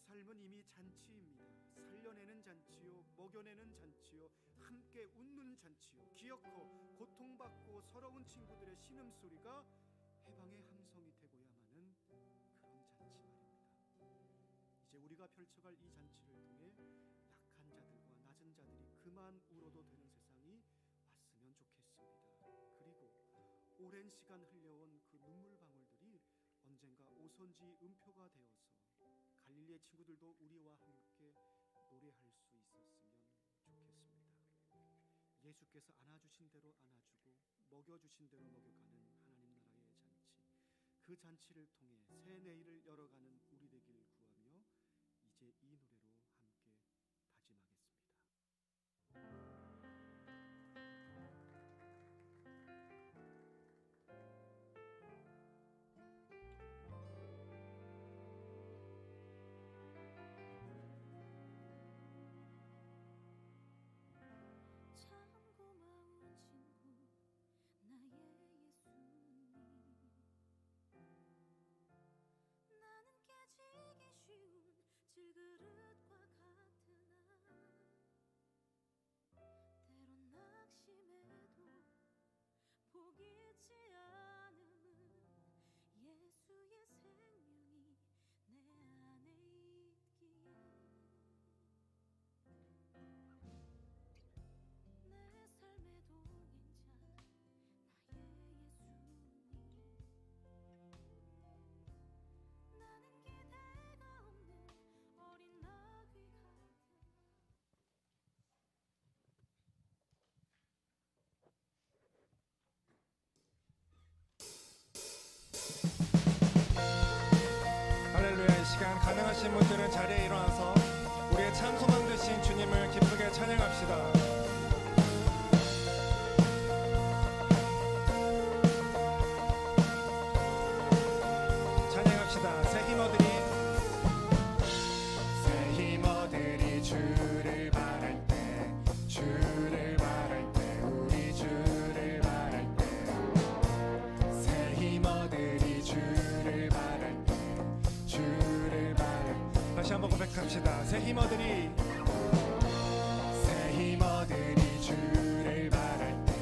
삶은 이미 잔치입니다. 살려내는 잔치요, 먹여내는 잔치요, 함께 웃는 잔치요, 기어코 고통받고 서러운 친구들의 신음소리가 해방의 함성이 되고야만은 그런 잔치 말입니다. 이제 우리가 펼쳐갈 이 잔치를 통해 약한 자들과 낮은 자들이 그만 울어도 되는 세상이 왔으면 좋겠습니다. 그리고 오랜 시간 흘려온 그 눈물 방울들이 언젠가 오선지 음표가 되어서 갈릴리의 친구들도 우리와 함께 노래할 수 있었으면 좋겠습니다. 예수께서 안아주신 대로 안아주고 먹여주신 대로 먹여가는 하나님 나라의 잔치, 그 잔치를 통해 새 내일을 열어가는 우리 되길 구하며 이제 이 노래로 함께 다짐하겠습니다. 참 고마운 친구 나의 예수님, 나는 깨지기 쉬운 질그릇과 같으나 때론 낙심해도 포기치 않음은 예수의 생명이 내 안에 있기에 내 삶의 동행자 나의 예수님, 나는 기대가 없는 어린 나귀 같으나 할렐루야. 이 시간 가능하신 분들은 자리에 일어나서 우리의 참 소망 되신 주님을 기쁘게 찬양합시다. 찬양합시다. 새 힘어들이 주를 바랄 때, 주를 바랄 때, 우리 주를 바랄 때, 새 힘어들이 주를 바랄 때, 주를 바랄 때. 다시 한번 고백합시다. 새 힘어들이 주를 바랄 때,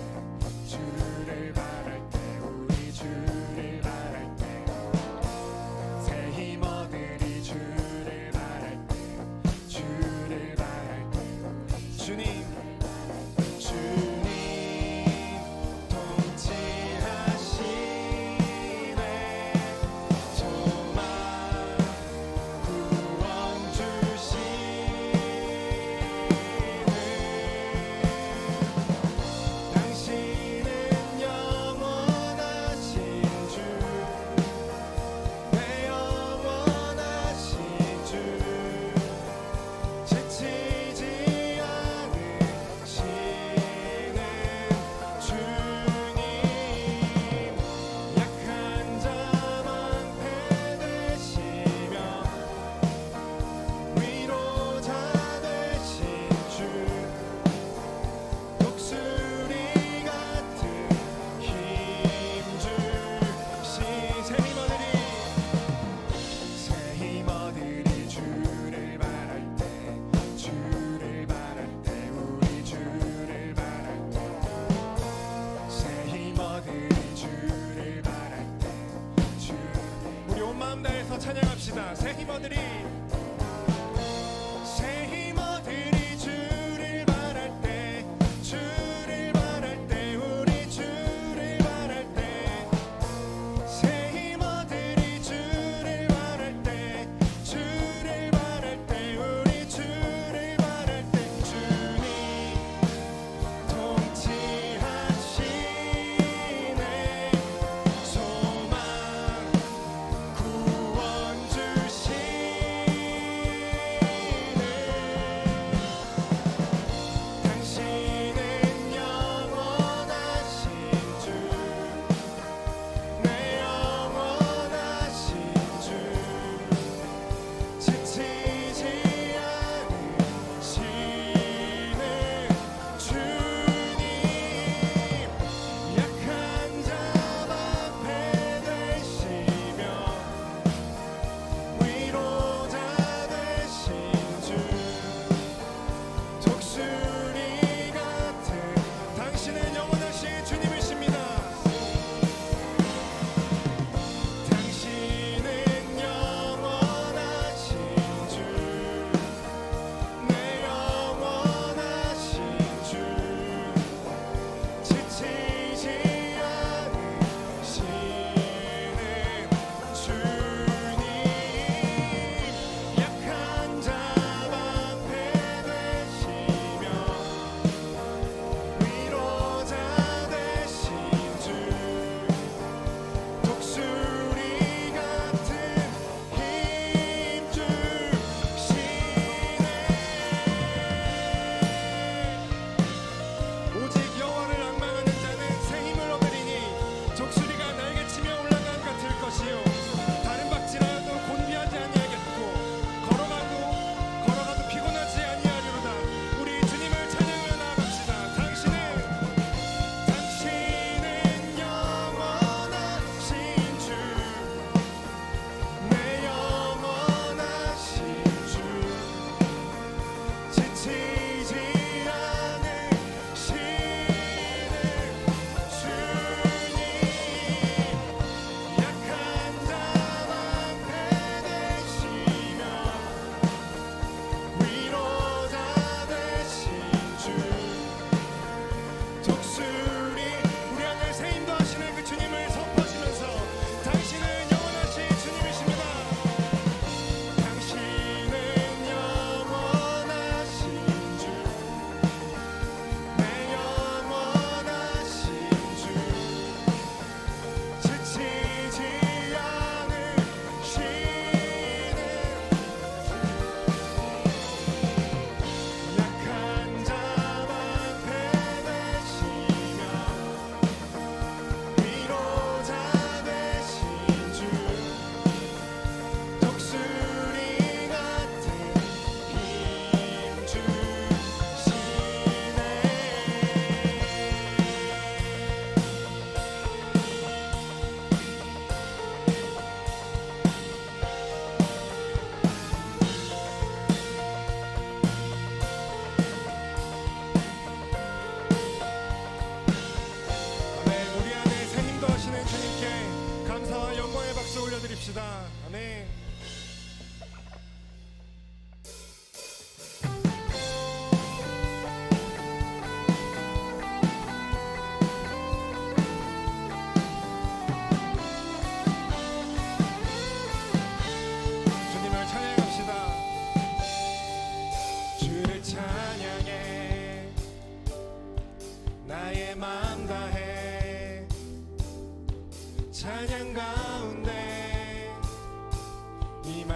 주를 바랄 때, 우리 주를 바랄 때, 새 힘어들이 주를 바랄 때, 주를 바랄 때, 주님 통치하시네. 소망 구원 주시네. 당신은 영원하신 주, 내 영원하신 주, 지치지 않으시는 주님, 약한 자 방패 되시며 위로자 되신 주, 독수리 같은 힘 주신 새 힘어들이 주를 바랄 때, 주를 바랄 때, 우리 주를 바랄 때, 새 힘어들이 주를 바랄 때, 주. 우리 온 마음 다해서 찬양합시다. 새 힘어들이 주를 바랄 때, 주를 바랄 때, 우리 주를 바랄 때, 새 힘어들이 주를 바랄 때, 주를 바랄 때, 우리 주를 바랄 때, 주님 통치하시네. 소망 구원 주시네.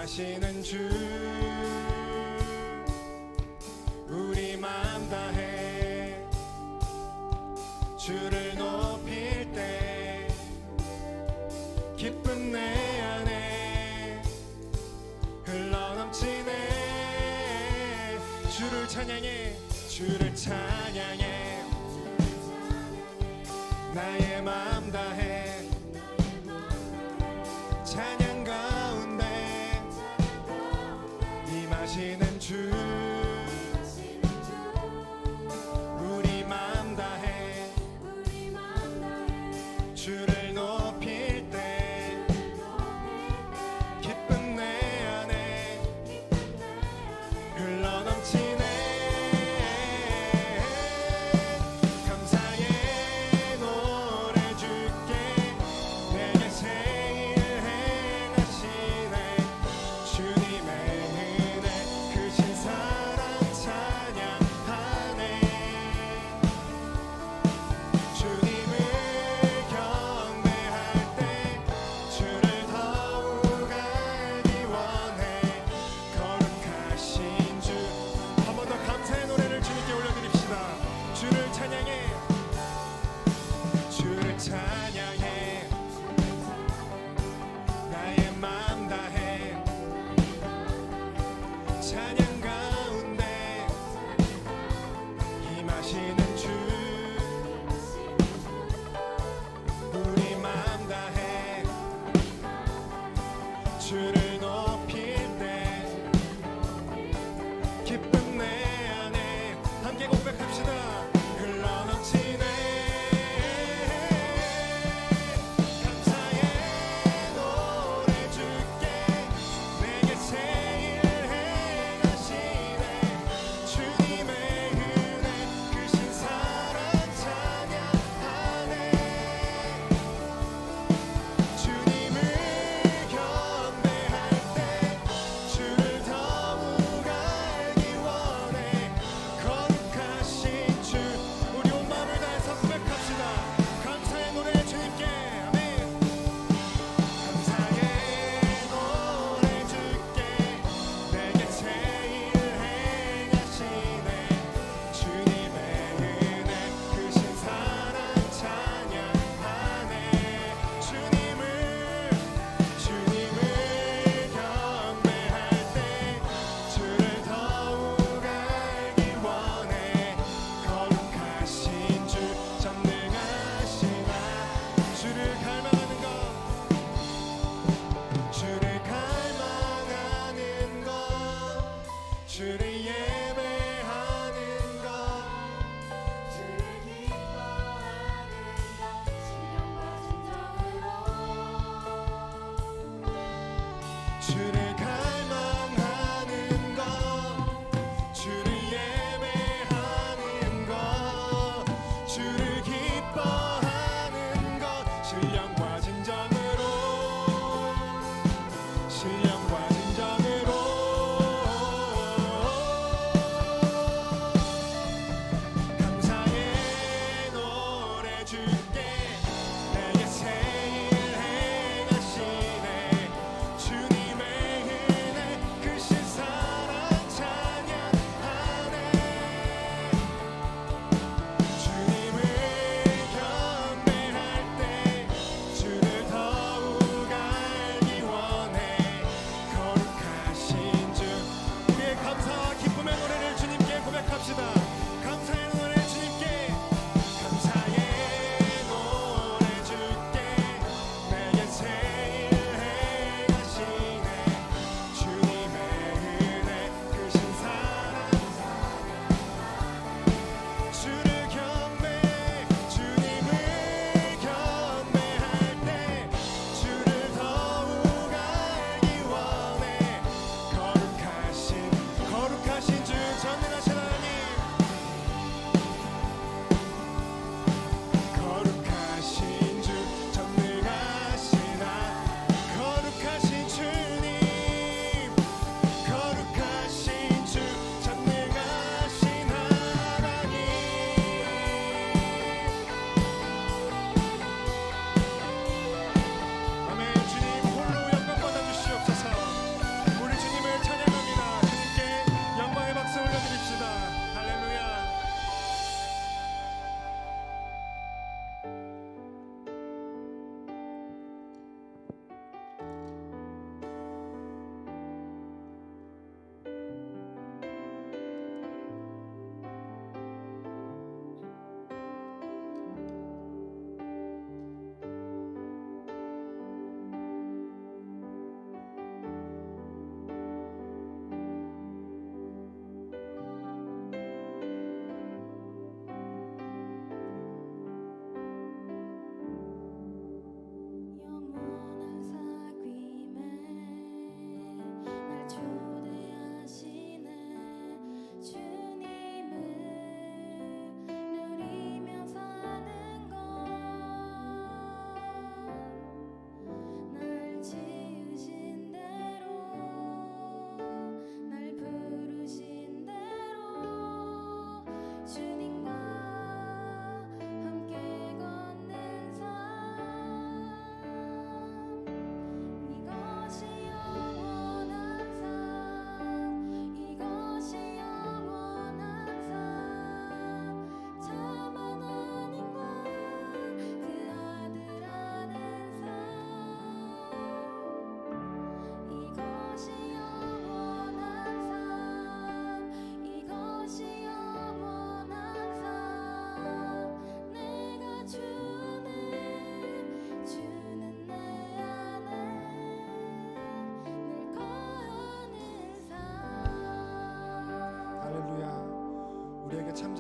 임하시는 주 우리 마음 다해 주를 높일 때 기쁨 내 안에 흘러넘치네. 주를 찬양해 주를 찬양해 나의 마음 다해 찬양 가운데 임하시는 주 우리 마음 다해 주를 높일 때 기쁨 내 안에 흘러넘치네. 감사의 노래 주께 내게 새 일 행하시네. 주님의 은혜 크신 사랑 찬양하네. 주님을 경배할 때 주를 더욱 알기 원해. 거룩하신 주 한 번 더 감사의 노래를 주님께 올려드립시다. 주를 찬양해 주를 찬양해 나의 마음 다해 찬양 가운데 임하시는 주 우리 마음 다해 주를 높일 때 기쁨 내 안에 함께 고백합시다. 흘러넘치네. 감사의 노래 주께 내게 새 일 행하시네. 주님의 은혜 크신 사랑 찬양하네. 주님을 경배할 때 주를 더욱 알기 원해. 거룩하신 주 우리 온 마음을 다해서 고백합시다. 감사의 노래 주님께 아멘. 감사의 노래 주께 내게 새 일 행하시네. 주님의 은혜 크신 사랑 찬양하네. 주님을 경배할 때 주를 더욱 알기 원해. 거룩하신 주 전능하시나 주를 갈망하는 것 주를 갈망하는 것 주를 예배하는 것 주를 기뻐하는 것 신령과 진정으로 주를 갈망하는 것 주를 예배하는 것 주를 기뻐하는 것 신령과 진정으로 신령과 진정으로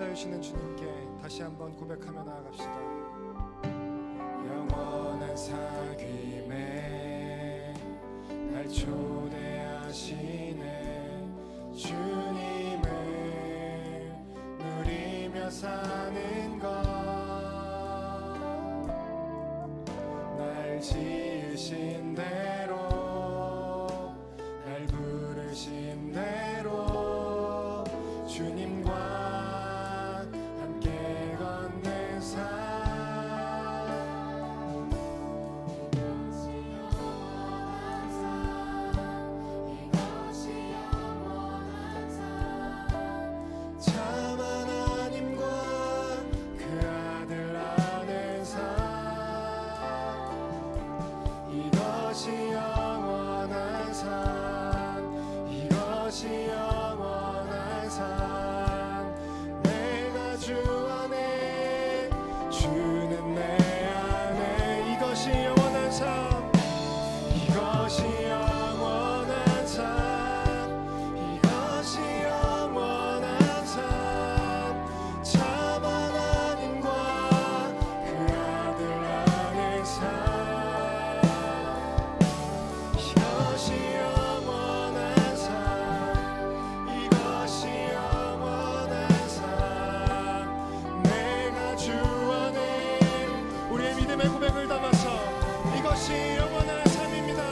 자유시는 주님께 다시 한번 고백하며 나아갑시다. 영원한 사귐에 날 초대하시네 주님을 누리며 사는 것 날 지으신 대로 날 부르신 대로 주님과 함께 걷는 삶 참 하나님과 그 아들 안의 삶 이것이 영원한 삶 이것이 영원한 삶 내가 주 안에 주는 내 안에 이것이 영원한 삶 이것이 영원한 삶 이것이 영원한 삶 참 하나님과 그 아들 안의 삶 이것이 영원한 삶 이것이 영원한 삶 내가 주 안에 우리의 믿음의 고백을 담아서 이것이 영원한 삶입니다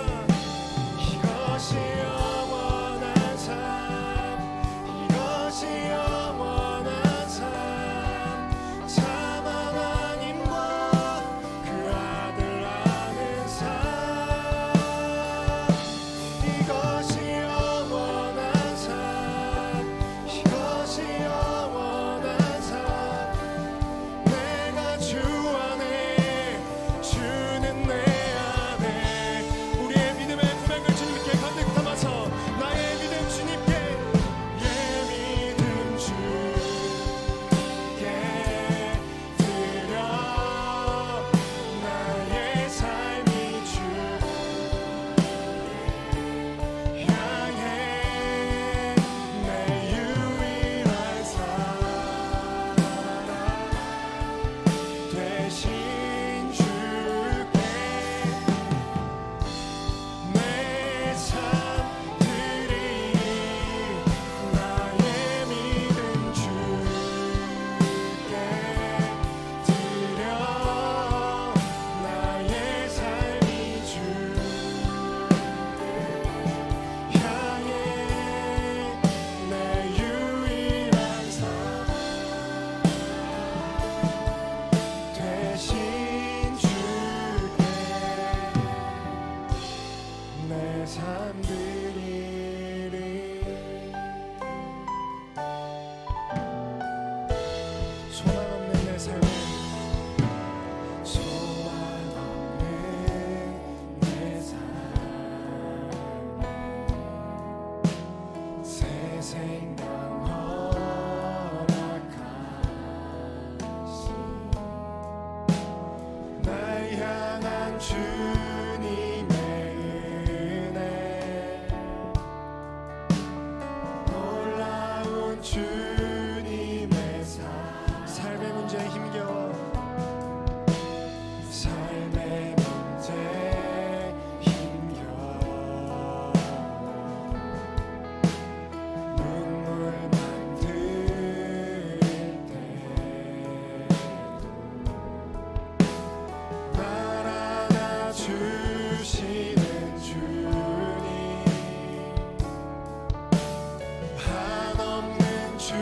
이것이 영원한 삶 이것이 영원한 삶 참 하나님과 그 아들 아는 삶 이것이 영원한 삶 이것이 영원한 삶 내가 주 안에 주는 내 안에 우리의 믿음의 고백을 주님께 가득 담아서 나의 믿음 주님께 예 믿음 주께 드려 나의 삶이 주 향해 내 유일한 사랑 되신 주께 내 삶 드리니 나의 믿음 주께 드려 나의 삶이 주 향해 내 유일한 삶 되신 주께 내 삶 드리리 소망 없는 내 삶에 소망 없는 내 삶에 새 생명 허락하시 날 향한 주님의 은혜 놀라운 주님의 삶의 문제에 힘겨워 삶의 문제에 힘겨워 눈물만 흘릴 때도 날 안아주시는 주님 한없는 주님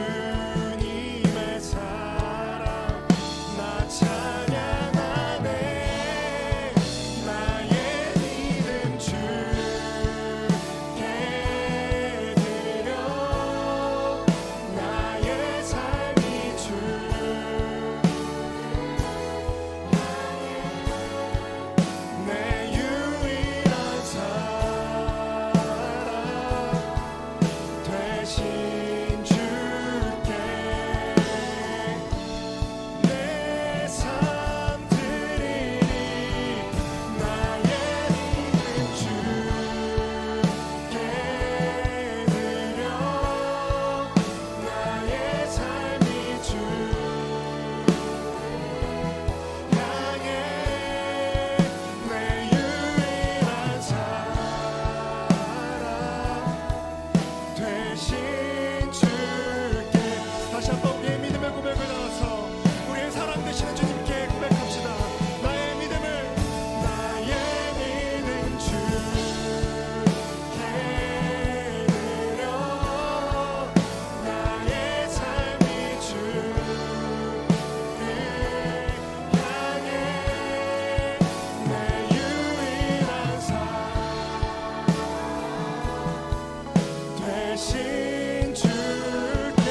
대신 줄게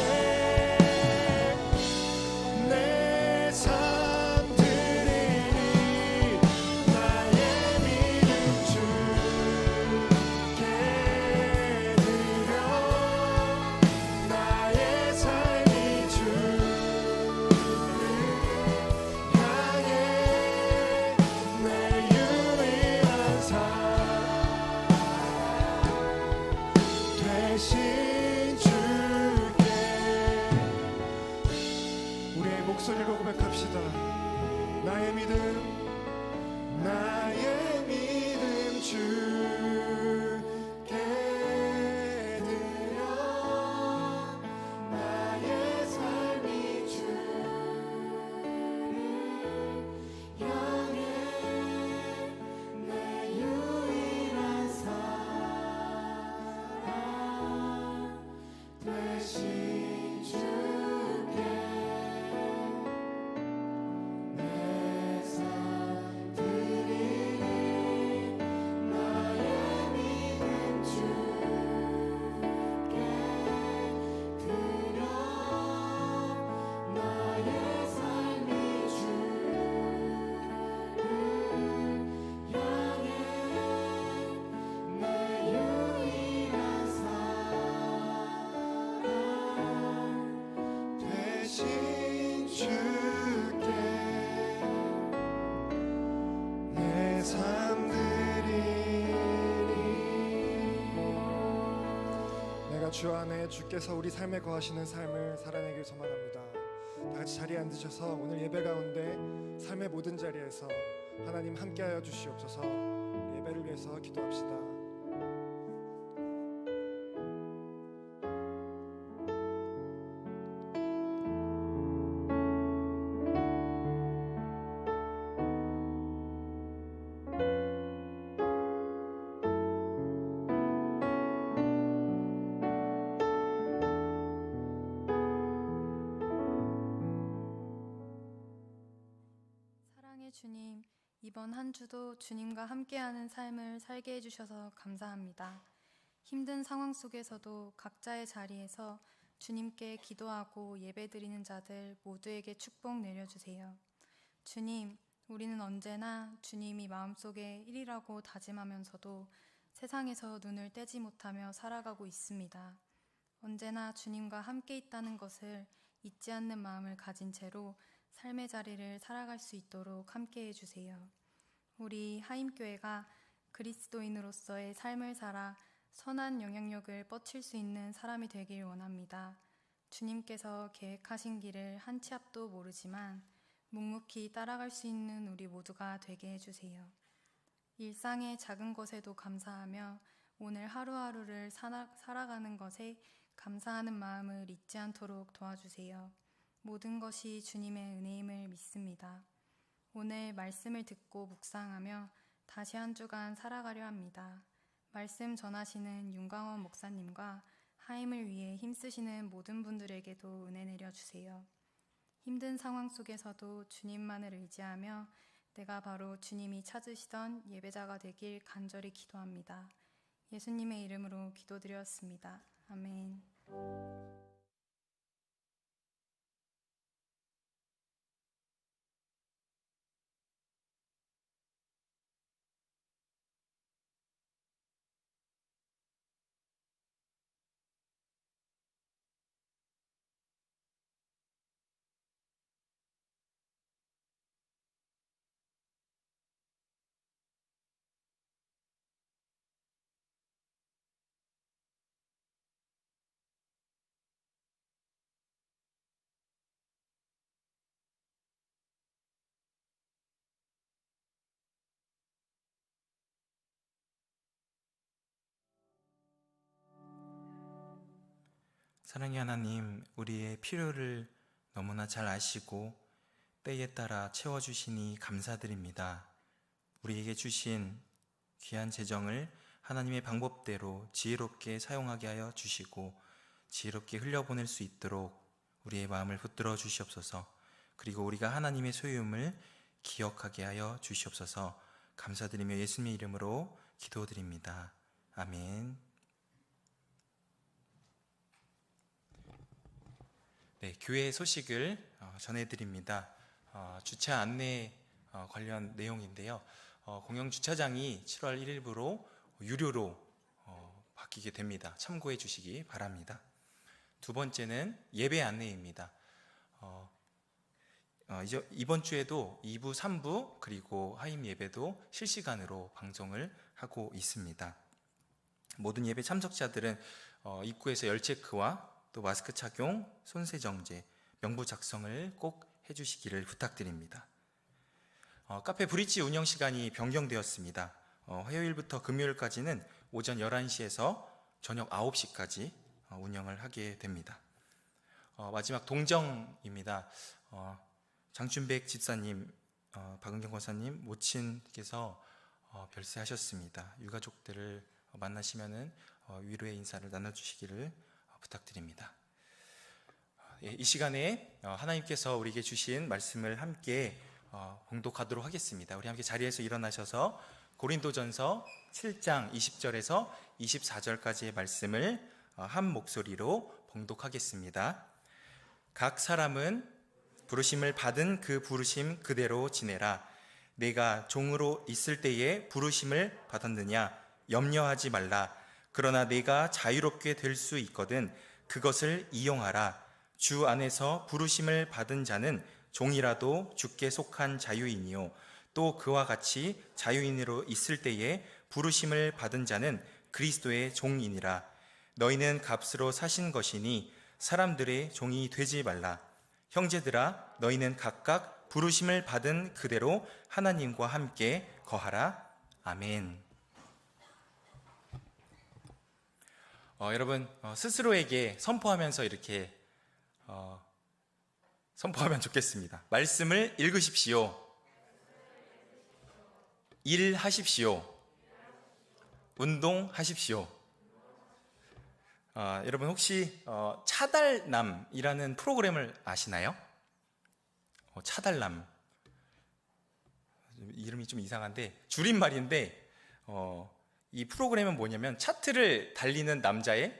내 삶 드리니 나의 믿음 주께 드려 나의 삶이 주를 향해 내 유일한 삶 대신 줄게. 우리의 목소리로 고백합시다. 나의 믿음 주께 드려 나의 삶이 주를 향해 내 유일한 사랑 대신 줄게 내 삶 드리니 나의 믿음 주께 드려 나의 삶이 주를 향해 내 유일한 사랑 대신 줄게 내 삶 드리니. 내가 주 안에 주께서 우리 삶에 거하시는 삶을 살아내길 소망합니다. 다 같이 자리에 앉으셔서 오늘 예배 가운데 삶의 모든 자리에서 하나님 함께하여 주시옵소서. 예배를 위해서 기도합시다. 사랑의 주님, 이번 한 주도 주님과 함께하는 삶을 살게 해주셔서 감사합니다. 힘든 상황 속에서도 각자의 자리에서 주님께 기도하고 예배드리는 자들 모두에게 축복 내려주세요. 주님, 우리는 언제나 주님이 마음속에 1위라고 다짐하면서도 세상에서 눈을 떼지 못하며 살아가고 있습니다. 언제나 주님과 함께 있다는 것을 잊지 않는 마음을 가진 채로 삶의 자리를 살아갈 수 있도록 함께 해주세요. 우리 하임교회가 그리스도인으로서의 삶을 살아 선한 영향력을 뻗칠 수 있는 사람이 되길 원합니다. 주님께서 계획하신 길을 한 치 앞도 모르지만 묵묵히 따라갈 수 있는 우리 모두가 되게 해주세요. 일상의 작은 것에도 감사하며 오늘 하루하루를 살아가는 것에 감사하는 마음을 잊지 않도록 도와주세요. 모든 것이 주님의 은혜임을 믿습니다. 오늘 말씀을 듣고 묵상하며 다시 한 주간 살아가려 합니다. 말씀 전하시는 윤광원 목사님과 하임을 위해 힘쓰시는 모든 분들에게도 은혜 내려주세요. 힘든 상황 속에서도 주님만을 의지하며 내가 바로 주님이 찾으시던 예배자가 되길 간절히 기도합니다. 예수님의 이름으로 기도드렸습니다. 아멘. 사랑의 하나님, 우리의 필요를 너무나 잘 아시고 때에 따라 채워주시니 감사드립니다. 우리에게 주신 귀한 재정을 하나님의 방법대로 지혜롭게 사용하게 하여 주시고 지혜롭게 흘려보낼 수 있도록 우리의 마음을 붙들어 주시옵소서. 그리고 우리가 하나님의 소유임을 기억하게 하여 주시옵소서. 감사드리며 예수님의 이름으로 기도드립니다. 아멘. 네, 교회 소식을 전해드립니다. 주차 안내 관련 내용인데요. 공영 주차장이 7월 1일부로 유료로 바뀌게 됩니다. 참고해 주시기 바랍니다. 두 번째는 예배 안내입니다. 이번 주에도 2부, 3부 그리고 하임 예배도 실시간으로 방송을 하고 있습니다. 모든 예배 참석자들은 입구에서 열 체크와 또 마스크 착용, 손세 정제, 명부 작성을 꼭 해주시기를 부탁드립니다. 카페 브릿지 운영 시간이 변경되었습니다. 화요일부터 금요일까지는 오전 11시에서 저녁 9시까지 운영을 하게 됩니다. 마지막 동정입니다. 장춘백 집사님, 박은경 권사님 모친께서 별세하셨습니다. 유가족들을 만나시면은 위로의 인사를 나눠주시기를 부탁드립니다. 이 시간에 하나님께서 우리에게 주신 말씀을 함께 봉독하도록 하겠습니다. 우리 함께 자리에서 일어나셔서 고린도전서 7장 20절에서 24절까지의 말씀을 한 목소리로 봉독하겠습니다. 각 사람은 부르심을 받은 그 부르심 그대로 지내라. 내가 종으로 있을 때에 부르심을 받았느냐 염려하지 말라. 그러나 내가 자유롭게 될 수 있거든 그것을 이용하라. 주 안에서 부르심을 받은 자는 종이라도 주께 속한 자유인이요 또 그와 같이 자유인으로 있을 때에 부르심을 받은 자는 그리스도의 종이니라. 너희는 값으로 사신 것이니 사람들의 종이 되지 말라. 형제들아 너희는 각각 부르심을 받은 그대로 하나님과 함께 거하라. 아멘. 여러분 스스로에게 선포하면서 이렇게 선포하면 좋겠습니다. 말씀을 읽으십시오. 일하십시오. 운동하십시오. 여러분 혹시 차달남이라는 프로그램을 아시나요? 차달남 이름이 좀 이상한데 줄임말인데 이 프로그램은 뭐냐면 차트를 달리는 남자의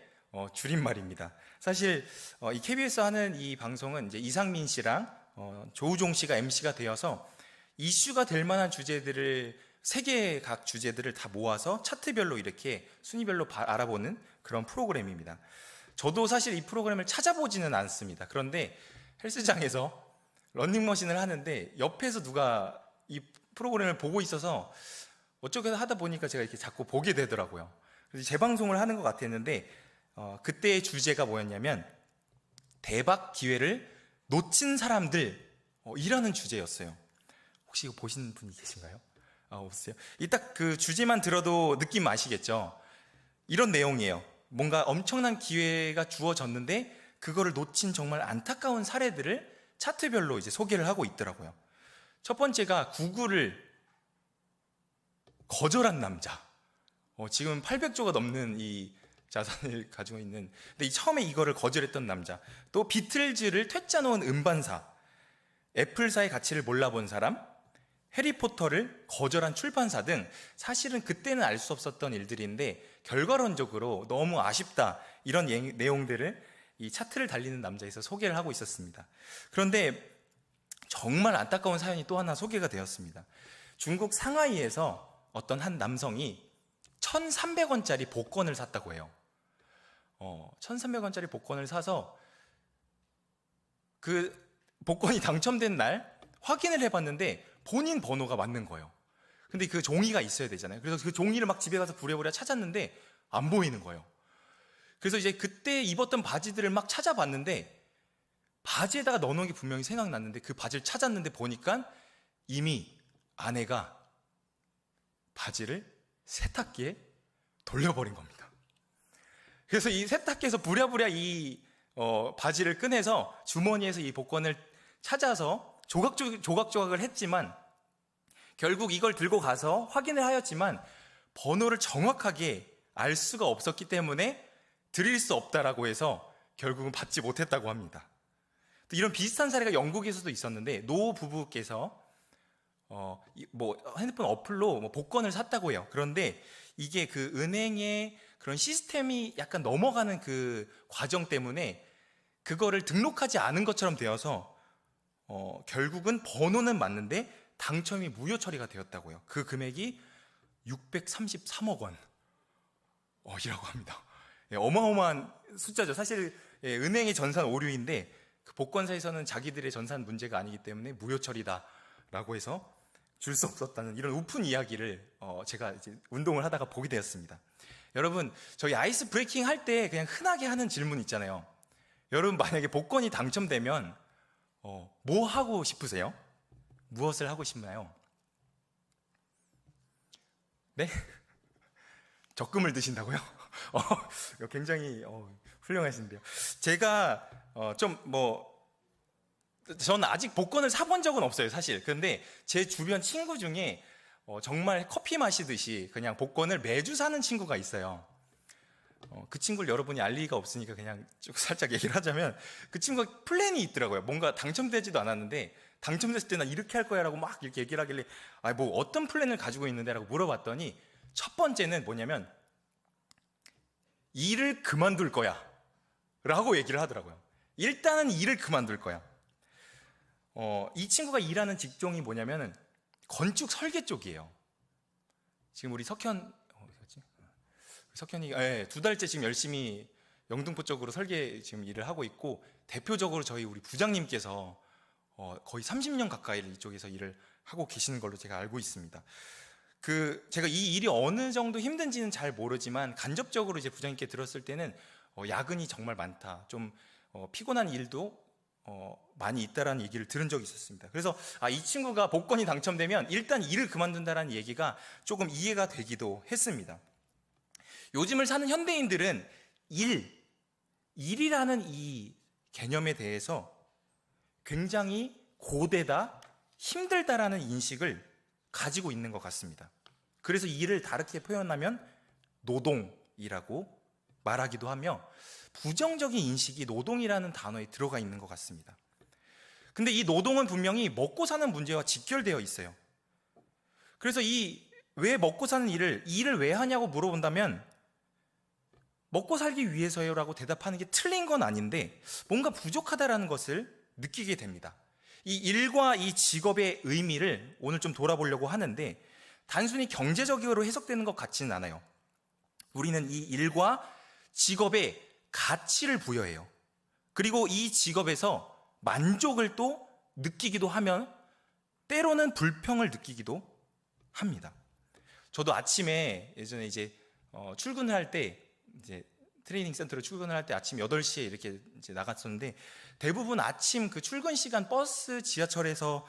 줄임말입니다. 사실 이 KBS 하는 이 방송은 이제 이상민 씨랑 조우종 씨가 MC가 되어서 이슈가 될 만한 주제들을 세계 각 주제들을 다 모아서 차트별로 이렇게 순위별로 알아보는 그런 프로그램입니다. 저도 사실 이 프로그램을 찾아보지는 않습니다. 그런데 헬스장에서 러닝머신을 하는데 옆에서 누가 이 프로그램을 보고 있어서 어쩌게 하다 보니까 제가 이렇게 자꾸 보게 되더라고요. 그래서 재방송을 하는 것 같았는데 그때의 주제가 뭐였냐면 대박 기회를 놓친 사람들이라는 주제였어요. 혹시 이거 보시는 분이 계신가요? 없어요? 이 딱 그 주제만 들어도 느낌 아시겠죠? 이런 내용이에요. 뭔가 엄청난 기회가 주어졌는데 그거를 놓친 정말 안타까운 사례들을 차트별로 이제 소개를 하고 있더라고요. 첫 번째가 구글을 거절한 남자. 지금 800조가 넘는 이 자산을 가지고 있는, 근데 처음에 이거를 거절했던 남자. 또 비틀즈를 퇴짜 놓은 음반사, 애플사의 가치를 몰라본 사람, 해리포터를 거절한 출판사 등 사실은 그때는 알 수 없었던 일들인데 결과론적으로 너무 아쉽다 이런 내용들을 이 차트를 달리는 남자에서 소개를 하고 있었습니다. 그런데 정말 안타까운 사연이 또 하나 소개가 되었습니다. 중국 상하이에서 어떤 한 남성이 1,300원짜리 복권을 샀다고 해요. 1,300원짜리 복권을 사서 그 복권이 당첨된 날 확인을 해봤는데 본인 번호가 맞는 거예요. 근데 그 종이가 있어야 되잖아요. 그래서 그 종이를 막 집에 가서 부랴부랴 찾았는데 안 보이는 거예요. 그래서 이제 그때 입었던 바지들을 막 찾아봤는데 바지에다가 넣어놓은 게 분명히 생각났는데 그 바지를 찾았는데 보니까 이미 아내가 바지를 세탁기에 돌려버린 겁니다. 그래서 이 세탁기에서 부랴부랴 이 바지를 꺼내서 주머니에서 이 복권을 찾아서 조각조각을 했지만 결국 이걸 들고 가서 확인을 하였지만 번호를 정확하게 알 수가 없었기 때문에 드릴 수 없다라고 해서 결국은 받지 못했다고 합니다. 또 이런 비슷한 사례가 영국에서도 있었는데 노 부부께서 핸드폰 어플로 복권을 샀다고 해요. 그런데 이게 그 은행의 그런 시스템이 약간 넘어가는 그 과정 때문에 그거를 등록하지 않은 것처럼 되어서 결국은 번호는 맞는데 당첨이 무효 처리가 되었다고요. 그 금액이 633억 원 이라고 합니다. 어마어마한 숫자죠. 사실 은행의 전산 오류인데 그 복권사에서는 자기들의 전산 문제가 아니기 때문에 무효 처리다라고 해서 줄 수 없었다는 이런 우픈 이야기를 제가 이제 운동을 하다가 보게 되었습니다. 여러분, 저희 아이스 브레이킹 할 때 그냥 흔하게 하는 질문 있잖아요. 여러분, 만약에 복권이 당첨되면 뭐 하고 싶으세요? 무엇을 하고 싶나요? 네? 적금을 드신다고요? 굉장히 훌륭하신데요. 제가 저는 아직 복권을 사본 적은 없어요, 사실. 그런데 제 주변 친구 중에 정말 커피 마시듯이 그냥 복권을 매주 사는 친구가 있어요. 그 친구를 여러분이 알 리가 없으니까 그냥 쭉 살짝 얘기를 하자면, 그 친구가 플랜이 있더라고요. 뭔가 당첨되지도 않았는데 당첨됐을 때 나 이렇게 할 거야 라고 막 이렇게 얘기를 하길래 뭐 어떤 플랜을 가지고 있는데 라고 물어봤더니, 첫 번째는 뭐냐면 일을 그만둘 거야 라고 얘기를 하더라고요. 일단은 일을 그만둘 거야. 이 친구가 일하는 직종이 뭐냐면 건축 설계 쪽이에요. 지금 우리 석현이 2달째 지금 열심히 영등포 쪽으로 설계 지금 일을 하고 있고, 대표적으로 저희 우리 부장님께서 거의 30년 가까이를 이쪽에서 일을 하고 계시는 걸로 제가 알고 있습니다. 제가 이 일이 어느 정도 힘든지는 잘 모르지만 간접적으로 이제 부장님께 들었을 때는 야근이 정말 많다, 좀 피곤한 일도 많이 있다라는 얘기를 들은 적이 있었습니다. 그래서 이 친구가 복권이 당첨되면 일단 일을 그만둔다라는 얘기가 조금 이해가 되기도 했습니다. 요즘을 사는 현대인들은 일이라는 이 개념에 대해서 굉장히 고되다, 힘들다라는 인식을 가지고 있는 것 같습니다. 그래서 일을 다르게 표현하면 노동이라고 말하기도 하며, 부정적인 인식이 노동이라는 단어에 들어가 있는 것 같습니다. 근데 이 노동은 분명히 먹고 사는 문제와 직결되어 있어요. 그래서 왜 먹고 사는 일을 왜 하냐고 물어본다면, 먹고 살기 위해서요 라고 대답하는 게 틀린 건 아닌데 뭔가 부족하다라는 것을 느끼게 됩니다. 이 일과 이 직업의 의미를 오늘 좀 돌아보려고 하는데, 단순히 경제적으로 해석되는 것 같지는 않아요. 우리는 이 일과 직업에 가치를 부여해요. 그리고 이 직업에서 만족을 또 느끼기도 하면 때로는 불평을 느끼기도 합니다. 저도 아침에 예전에 이제 출근을 할 때, 이제 트레이닝 센터로 출근을 할 때 아침 8시에 이렇게 이제 나갔었는데, 대부분 아침 그 출근 시간 버스, 지하철에서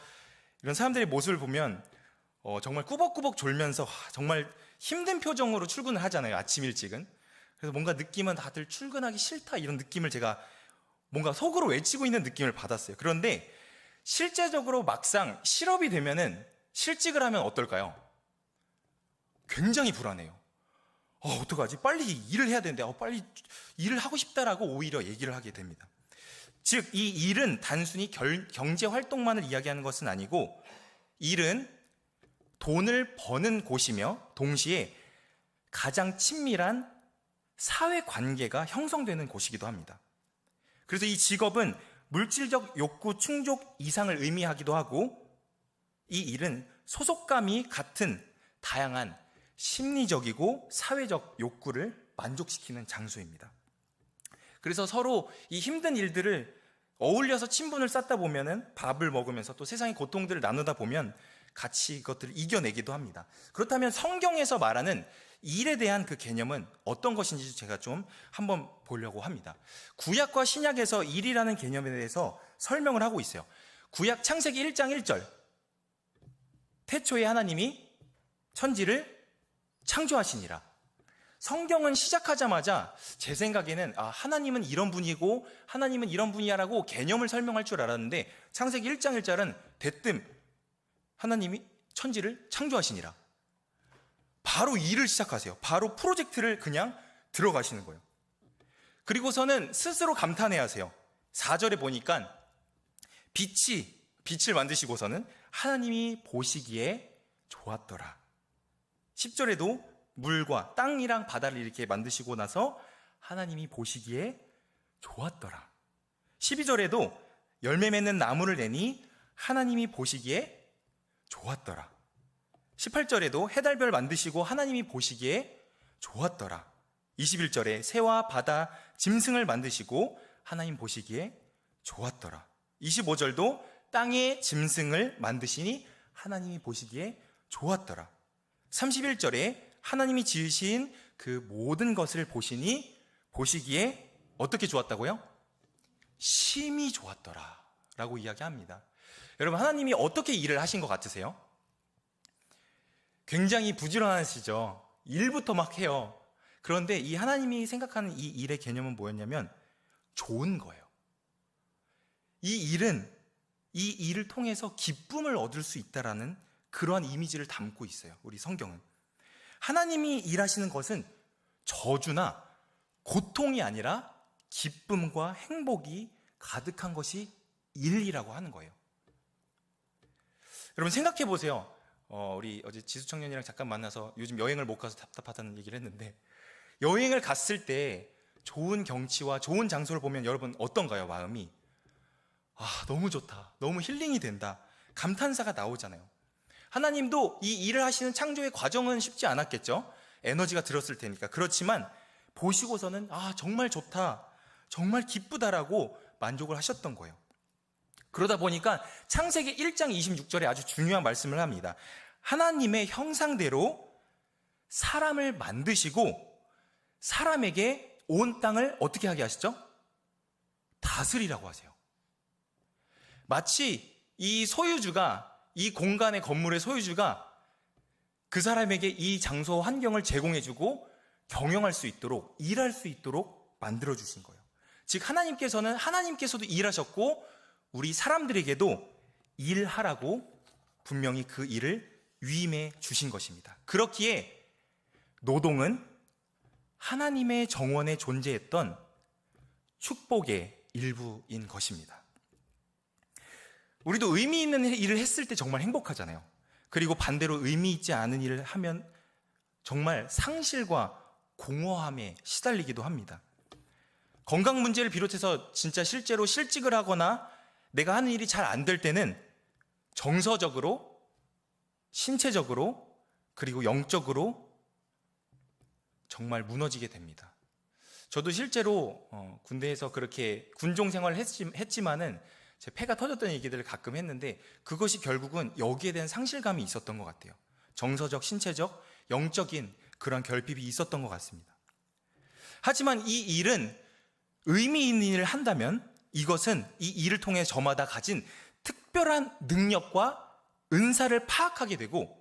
이런 사람들의 모습을 보면 정말 꾸벅꾸벅 졸면서 정말 힘든 표정으로 출근을 하잖아요, 아침 일찍은. 그래서 뭔가 느낌은 다들 출근하기 싫다, 이런 느낌을 제가 뭔가 속으로 외치고 있는 느낌을 받았어요. 그런데 실제적으로 막상 실업이 되면은, 실직을 하면 어떨까요? 굉장히 불안해요. 어떡하지? 빨리 일을 해야 되는데 빨리 일을 하고 싶다라고 오히려 얘기를 하게 됩니다. 즉, 이 일은 단순히 경제 활동만을 이야기하는 것은 아니고, 일은 돈을 버는 곳이며 동시에 가장 친밀한 사회 관계가 형성되는 곳이기도 합니다. 그래서 이 직업은 물질적 욕구 충족 이상을 의미하기도 하고, 이 일은 소속감이 같은 다양한 심리적이고 사회적 욕구를 만족시키는 장소입니다. 그래서 서로 이 힘든 일들을 어울려서 친분을 쌓다 보면은, 밥을 먹으면서 또 세상의 고통들을 나누다 보면 같이 이것들을 이겨내기도 합니다. 그렇다면 성경에서 말하는 일에 대한 그 개념은 어떤 것인지 제가 좀 한번 보려고 합니다. 구약과 신약에서 일이라는 개념에 대해서 설명을 하고 있어요. 구약 창세기 1장 1절, 태초에 하나님이 천지를 창조하시니라. 성경은 시작하자마자 제 생각에는 하나님은 이런 분이고 하나님은 이런 분이야라고 개념을 설명할 줄 알았는데, 창세기 1장 1절은 대뜸 하나님이 천지를 창조하시니라. 바로 일을 시작하세요. 바로 프로젝트를 그냥 들어가시는 거예요. 그리고서는 스스로 감탄해 하세요. 4절에 보니까 빛을 만드시고서는 하나님이 보시기에 좋았더라. 10절에도 물과 땅이랑 바다를 이렇게 만드시고 나서 하나님이 보시기에 좋았더라. 12절에도 열매 맺는 나무를 내니 하나님이 보시기에 좋았더라. 18절에도 해달별 만드시고 하나님이 보시기에 좋았더라. 21절에 새와 바다 짐승을 만드시고 하나님 보시기에 좋았더라. 25절도 땅의 짐승을 만드시니 하나님이 보시기에 좋았더라. 31절에 하나님이 지으신 그 모든 것을 보시기에 어떻게 좋았다고요? 심히 좋았더라 라고 이야기합니다. 여러분, 하나님이 어떻게 일을 하신 것 같으세요? 굉장히 부지런하시죠. 일부터 막 해요. 그런데 이 하나님이 생각하는 이 일의 개념은 뭐였냐면 좋은 거예요. 이 일을 통해서 기쁨을 얻을 수 있다라는 그러한 이미지를 담고 있어요. 우리 성경은. 하나님이 일하시는 것은 저주나 고통이 아니라 기쁨과 행복이 가득한 것이 일이라고 하는 거예요. 여러분 생각해 보세요. 우리 어제 지수청년이랑 잠깐 만나서 요즘 여행을 못 가서 답답하다는 얘기를 했는데, 여행을 갔을 때 좋은 경치와 좋은 장소를 보면 여러분 어떤가요? 마음이 너무 좋다, 너무 힐링이 된다, 감탄사가 나오잖아요. 하나님도 이 일을 하시는 창조의 과정은 쉽지 않았겠죠. 에너지가 들었을 테니까. 그렇지만 보시고서는 정말 좋다, 정말 기쁘다라고 만족을 하셨던 거예요. 그러다 보니까 창세기 1장 26절에 아주 중요한 말씀을 합니다. 하나님의 형상대로 사람을 만드시고 사람에게 온 땅을 어떻게 하게 하시죠? 다스리라고 하세요. 마치 이 소유주가, 이 공간의 건물의 소유주가 그 사람에게 이 장소 환경을 제공해주고 경영할 수 있도록, 일할 수 있도록 만들어주신 거예요. 즉 하나님께서도 일하셨고 우리 사람들에게도 일하라고 분명히 그 일을 위임해 주신 것입니다. 그렇기에 노동은 하나님의 정원에 존재했던 축복의 일부인 것입니다. 우리도 의미 있는 일을 했을 때 정말 행복하잖아요. 그리고 반대로 의미 있지 않은 일을 하면 정말 상실과 공허함에 시달리기도 합니다. 건강 문제를 비롯해서 진짜 실제로 실직을 하거나 내가 하는 일이 잘 안 될 때는 정서적으로, 신체적으로, 그리고 영적으로 정말 무너지게 됩니다. 저도 실제로 군대에서 그렇게 군종 생활을 했지만은 제 폐가 터졌던 얘기들을 가끔 했는데 그것이 결국은 여기에 대한 상실감이 있었던 것 같아요. 정서적, 신체적, 영적인 그런 결핍이 있었던 것 같습니다. 하지만 이 일은 의미 있는 일을 한다면 이것은 이 일을 통해 저마다 가진 특별한 능력과 은사를 파악하게 되고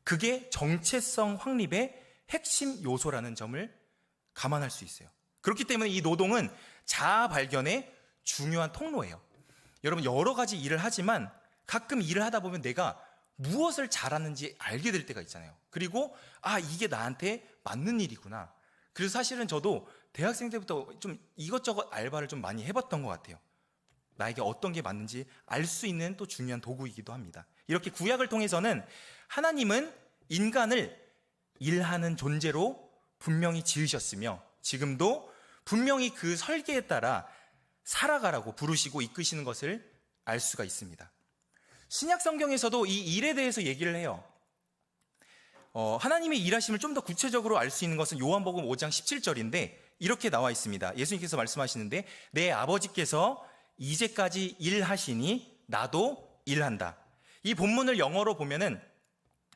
그게 정체성 확립의 핵심 요소라는 점을 감안할 수 있어요. 그렇기 때문에 이 노동은 자아 발견의 중요한 통로예요. 여러분 여러 가지 일을 하지만 가끔 일을 하다 보면 내가 무엇을 잘하는지 알게 될 때가 있잖아요. 그리고 이게 나한테 맞는 일이구나. 그래서 사실은 저도 대학생 때부터 좀 이것저것 알바를 좀 많이 해봤던 것 같아요. 나에게 어떤 게 맞는지 알 수 있는 또 중요한 도구이기도 합니다. 이렇게 구약을 통해서는 하나님은 인간을 일하는 존재로 분명히 지으셨으며 지금도 분명히 그 설계에 따라 살아가라고 부르시고 이끄시는 것을 알 수가 있습니다. 신약 성경에서도 이 일에 대해서 얘기를 해요. 하나님의 일하심을 좀 더 구체적으로 알 수 있는 것은 요한복음 5장 17절인데 이렇게 나와 있습니다. 예수님께서 말씀하시는데 내 아버지께서 이제까지 일하시니 나도 일한다. 이 본문을 영어로 보면은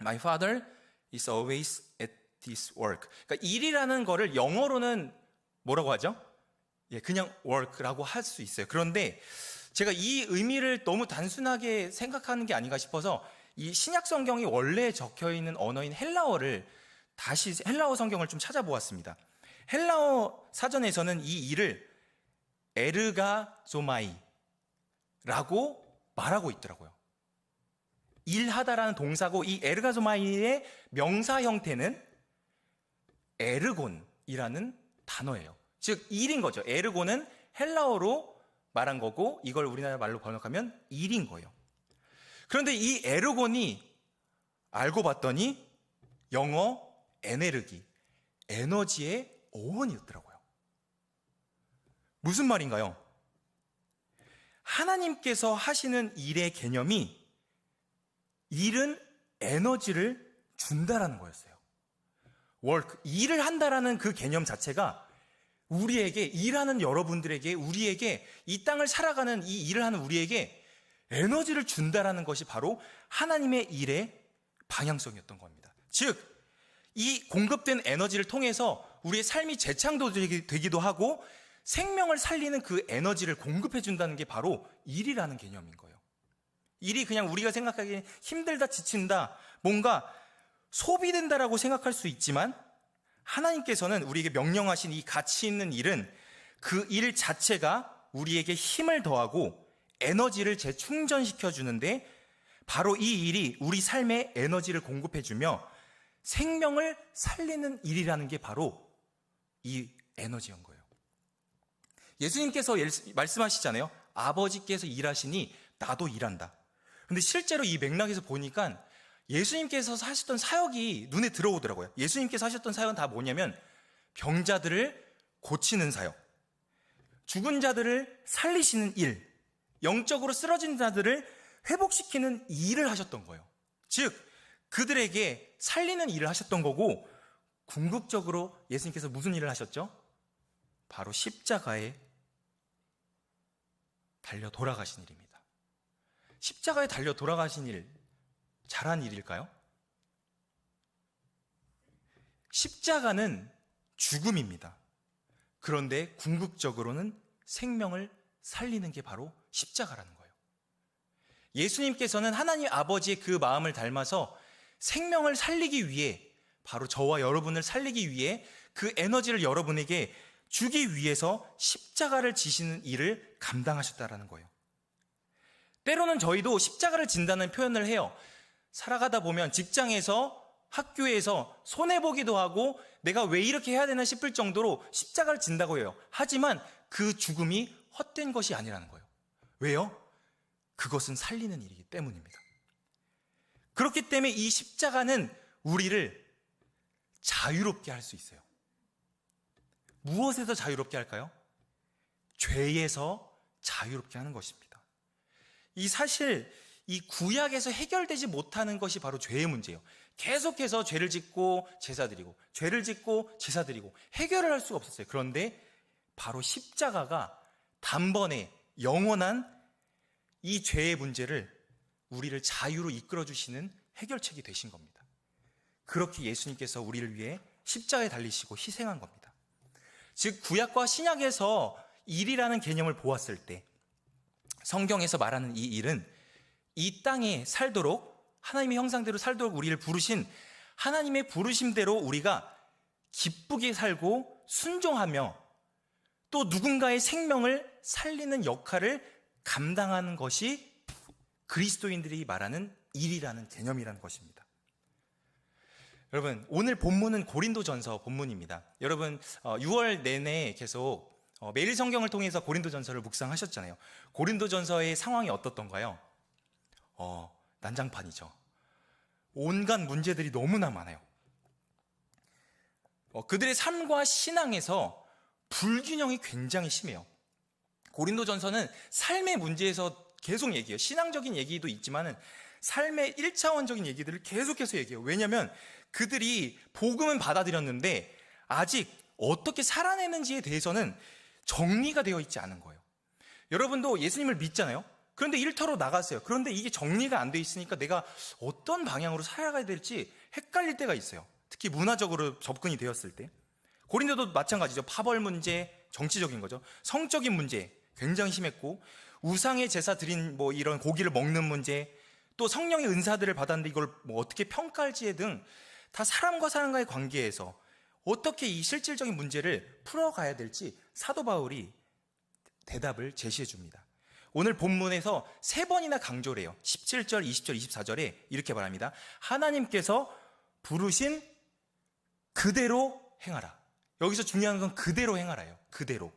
My father is always at his work. 그러니까 일이라는 거를 영어로는 뭐라고 하죠? 그냥 work라고 할 수 있어요. 그런데 제가 이 의미를 너무 단순하게 생각하는 게 아닌가 싶어서 이 신약 성경이 원래 적혀 있는 언어인 헬라어를 다시 헬라어 성경을 좀 찾아보았습니다. 헬라어 사전에서는 이 일을 에르가조마이라고 말하고 있더라고요. 일하다라는 동사고 이 에르가조마이의 명사 형태는 에르곤이라는 단어예요. 즉 일인 거죠. 에르곤은 헬라어로 말한 거고 이걸 우리나라 말로 번역하면 일인 거예요. 그런데 이 에르곤이 알고 봤더니 영어 에네르기, 에너지의 어원이었더라고요. 무슨 말인가요? 하나님께서 하시는 일의 개념이 일은 에너지를 준다라는 거였어요. 월크, 일을 한다라는 그 개념 자체가 우리에게, 일하는 여러분들에게, 우리에게, 이 땅을 살아가는 이 일을 하는 우리에게 에너지를 준다라는 것이 바로 하나님의 일의 방향성이었던 겁니다. 즉, 이 공급된 에너지를 통해서 우리의 삶이 재창조되기도 하고 생명을 살리는 그 에너지를 공급해 준다는 게 바로 일이라는 개념인 거예요. 일이 그냥 우리가 생각하기엔 힘들다, 지친다, 뭔가 소비된다라고 생각할 수 있지만 하나님께서는 우리에게 명령하신 이 가치 있는 일은 그 일 자체가 우리에게 힘을 더하고 에너지를 재충전시켜 주는데 바로 이 일이 우리 삶에 에너지를 공급해 주며 생명을 살리는 일이라는 게 바로 이 에너지인 거예요. 예수님께서 말씀하시잖아요. 아버지께서 일하시니 나도 일한다. 근데 실제로 이 맥락에서 보니까 예수님께서 하셨던 사역이 눈에 들어오더라고요. 예수님께서 하셨던 사역은 다 뭐냐면 병자들을 고치는 사역, 죽은 자들을 살리시는 일, 영적으로 쓰러진 자들을 회복시키는 일을 하셨던 거예요. 즉 그들에게 살리는 일을 하셨던 거고, 궁극적으로 예수님께서 무슨 일을 하셨죠? 바로 십자가에 달려 돌아가신 일입니다. 십자가에 달려 돌아가신 일, 잘한 일일까요? 십자가는 죽음입니다. 그런데 궁극적으로는 생명을 살리는 게 바로 십자가라는 거예요. 예수님께서는 하나님 아버지의 그 마음을 닮아서 생명을 살리기 위해, 바로 저와 여러분을 살리기 위해 그 에너지를 여러분에게 주기 위해서 십자가를 지시는 일을 감당하셨다라는 거예요. 때로는 저희도 십자가를 진다는 표현을 해요. 살아가다 보면 직장에서, 학교에서 손해보기도 하고 내가 왜 이렇게 해야 되나 싶을 정도로 십자가를 진다고 해요. 하지만 그 죽음이 헛된 것이 아니라는 거예요. 왜요? 그것은 살리는 일이기 때문입니다. 그렇기 때문에 이 십자가는 우리를 자유롭게 할 수 있어요. 무엇에서 자유롭게 할까요? 죄에서 자유롭게 하는 것입니다. 사실 이 구약에서 해결되지 못하는 것이 바로 죄의 문제예요. 계속해서 죄를 짓고 제사 드리고, 죄를 짓고 제사 드리고 해결을 할 수가 없었어요. 그런데 바로 십자가가 단번에 영원한 이 죄의 문제를, 우리를 자유로 이끌어 주시는 해결책이 되신 겁니다. 그렇게 예수님께서 우리를 위해 십자가에 달리시고 희생한 겁니다. 즉 구약과 신약에서 일이라는 개념을 보았을 때 성경에서 말하는 이 일은 이 땅에 살도록, 하나님의 형상대로 살도록 우리를 부르신 하나님의 부르심대로 우리가 기쁘게 살고 순종하며 또 누군가의 생명을 살리는 역할을 감당하는 것이 그리스도인들이 말하는 일이라는 개념이라는 것입니다. 여러분, 오늘 본문은 고린도전서 본문입니다. 여러분 6월 내내 계속 매일 성경을 통해서 고린도전서를 묵상하셨잖아요. 고린도전서의 상황이 어떻던가요? 난장판이죠. 온갖 문제들이 너무나 많아요. 그들의 삶과 신앙에서 불균형이 굉장히 심해요. 고린도전서는 삶의 문제에서 계속 얘기해요. 신앙적인 얘기도 있지만 삶의 1차원적인 얘기들을 계속해서 얘기해요. 왜냐하면 그들이 복음은 받아들였는데 아직 어떻게 살아내는지에 대해서는 정리가 되어 있지 않은 거예요. 여러분도 예수님을 믿잖아요. 그런데 일터로 나갔어요. 그런데 이게 정리가 안 돼 있으니까 내가 어떤 방향으로 살아가야 될지 헷갈릴 때가 있어요. 특히 문화적으로 접근이 되었을 때. 고린도도 마찬가지죠. 파벌 문제, 정치적인 거죠. 성적인 문제 굉장히 심했고, 우상의 제사 드린 이런 고기를 먹는 문제, 또 성령의 은사들을 받았는데 이걸 어떻게 평가할지에 등 다 사람과 사람과의 관계에서 어떻게 이 실질적인 문제를 풀어가야 될지 사도 바울이 대답을 제시해 줍니다. 오늘 본문에서 3번이나 강조를 해요. 17절, 20절, 24절에 이렇게 말합니다. 하나님께서 부르신 그대로 행하라. 여기서 중요한 건 그대로 행하라예요. 그대로.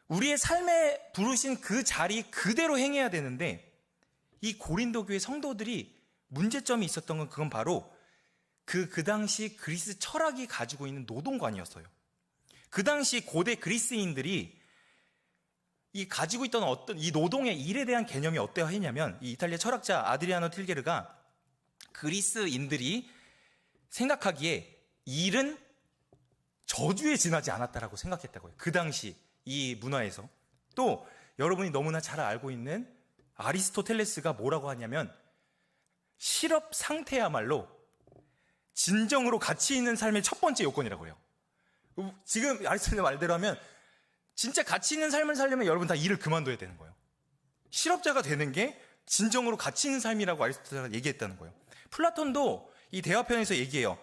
우리의 삶에 부르신 그 자리 그대로 행해야 되는데, 이 고린도 교회 성도들이 문제점이 있었던 건 그건 바로 그 당시 그리스 철학이 가지고 있는 노동관이었어요. 그 당시 고대 그리스인들이 이 가지고 있던 어떤 이 노동의 일에 대한 개념이 어때야 했냐면, 이 이탈리아 철학자 아드리아노 틸게르가 그리스인들이 생각하기에 일은 저주에 지나지 않았다라고 생각했다고요. 그 당시 이 문화에서. 또 여러분이 너무나 잘 알고 있는 아리스토텔레스가 뭐라고 하냐면, 실업 상태야말로 진정으로 가치 있는 삶의 첫 번째 요건이라고 해요. 지금 아리스토텔레스 말대로 하면 진짜 가치 있는 삶을 살려면 여러분 다 일을 그만둬야 되는 거예요. 실업자가 되는 게 진정으로 가치 있는 삶이라고 아리스토텔레스가 얘기했다는 거예요. 플라톤도 이 대화편에서 얘기해요.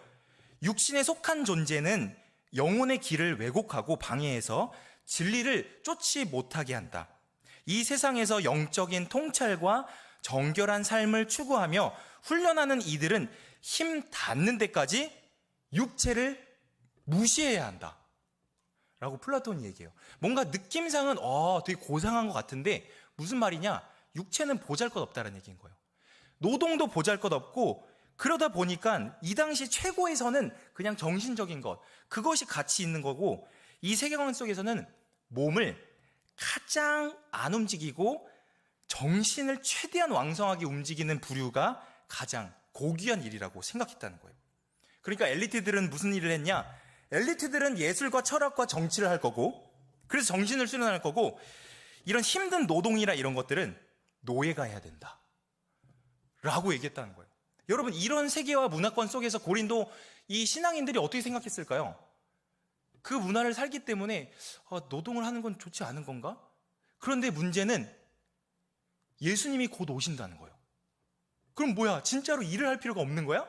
육신에 속한 존재는 영혼의 길을 왜곡하고 방해해서 진리를 쫓지 못하게 한다. 이 세상에서 영적인 통찰과 정결한 삶을 추구하며 훈련하는 이들은 힘 닿는 데까지 육체를 무시해야 한다 라고 플라톤이 얘기해요. 뭔가 느낌상은 되게 고상한 것 같은데 무슨 말이냐? 육체는 보잘것없다는 얘기인 거예요. 노동도 보잘것없고, 그러다 보니까 이 당시 최고에서는 그냥 정신적인 것, 그것이 가치 있는 거고, 이 세계관 속에서는 몸을 가장 안 움직이고 정신을 최대한 왕성하게 움직이는 부류가 가장 고귀한 일이라고 생각했다는 거예요. 그러니까 엘리트들은 무슨 일을 했냐? 엘리트들은 예술과 철학과 정치를 할 거고, 그래서 정신을 수련할 거고, 이런 힘든 노동이나 이런 것들은 노예가 해야 된다 라고 얘기했다는 거예요. 여러분, 이런 세계와 문화권 속에서 고린도 이 신앙인들이 어떻게 생각했을까요? 그 문화를 살기 때문에 노동을 하는 건 좋지 않은 건가? 그런데 문제는 예수님이 곧 오신다는 거예요. 그럼 뭐야? 진짜로 일을 할 필요가 없는 거야?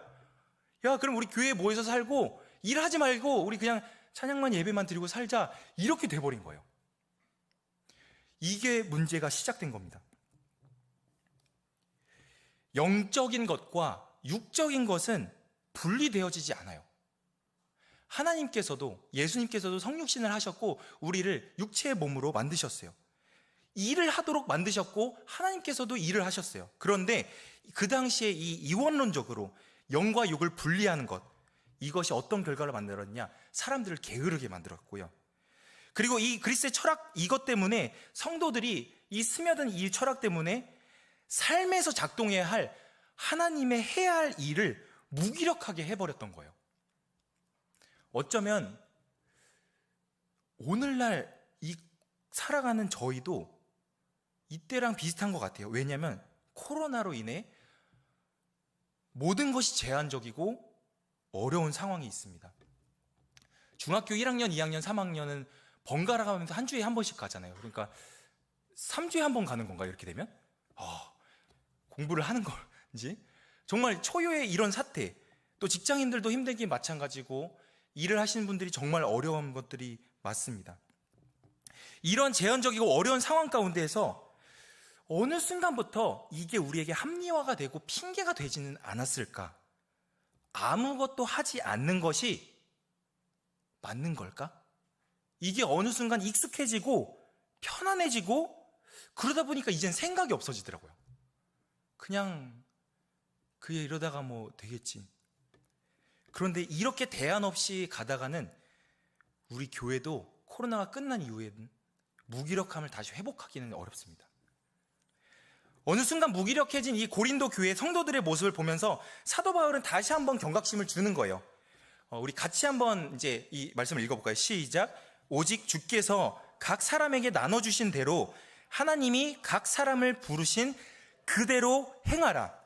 야, 그럼 우리 교회에 모여서 살고 일하지 말고 우리 그냥 찬양만 예배만 드리고 살자, 이렇게 돼버린 거예요. 이게 문제가 시작된 겁니다. 영적인 것과 육적인 것은 분리되어지지 않아요. 하나님께서도, 예수님께서도 성육신을 하셨고 우리를 육체의 몸으로 만드셨어요. 일을 하도록 만드셨고 하나님께서도 일을 하셨어요. 그런데 그 당시에 이 이원론적으로 영과 육을 분리하는 것, 이것이 어떤 결과를 만들었냐? 사람들을 게으르게 만들었고요. 그리고 이 그리스의 철학, 이것 때문에 성도들이 이 스며든 이 철학 때문에 삶에서 작동해야 할, 하나님의 해야 할 일을 무기력하게 해버렸던 거예요. 어쩌면 오늘날 이 살아가는 저희도 이때랑 비슷한 것 같아요. 왜냐하면 코로나로 인해 모든 것이 제한적이고 어려운 상황이 있습니다. 중학교 1학년, 2학년, 3학년은 번갈아 가면서 한 주에 한 번씩 가잖아요. 그러니까 3주에 한 번 가는 건가, 이렇게 되면? 공부를 하는 건지? 정말 초유의 이런 사태, 또 직장인들도 힘들기 마찬가지고 일을 하시는 분들이 정말 어려운 것들이 많습니다. 이런 제한적이고 어려운 상황 가운데에서 어느 순간부터 이게 우리에게 합리화가 되고 핑계가 되지는 않았을까? 아무것도 하지 않는 것이 맞는 걸까? 이게 어느 순간 익숙해지고 편안해지고 그러다 보니까 이젠 생각이 없어지더라고요. 그냥 이러다가 뭐 되겠지. 그런데 이렇게 대안 없이 가다가는 우리 교회도 코로나가 끝난 이후에는 무기력함을 다시 회복하기는 어렵습니다. 어느 순간 무기력해진 이 고린도 교회 성도들의 모습을 보면서 사도 바울은 다시 한번 경각심을 주는 거예요. 우리 같이 한번 이제 이 말씀을 읽어볼까요? 시작. 오직 주께서 각 사람에게 나눠주신 대로 하나님이 각 사람을 부르신 그대로 행하라.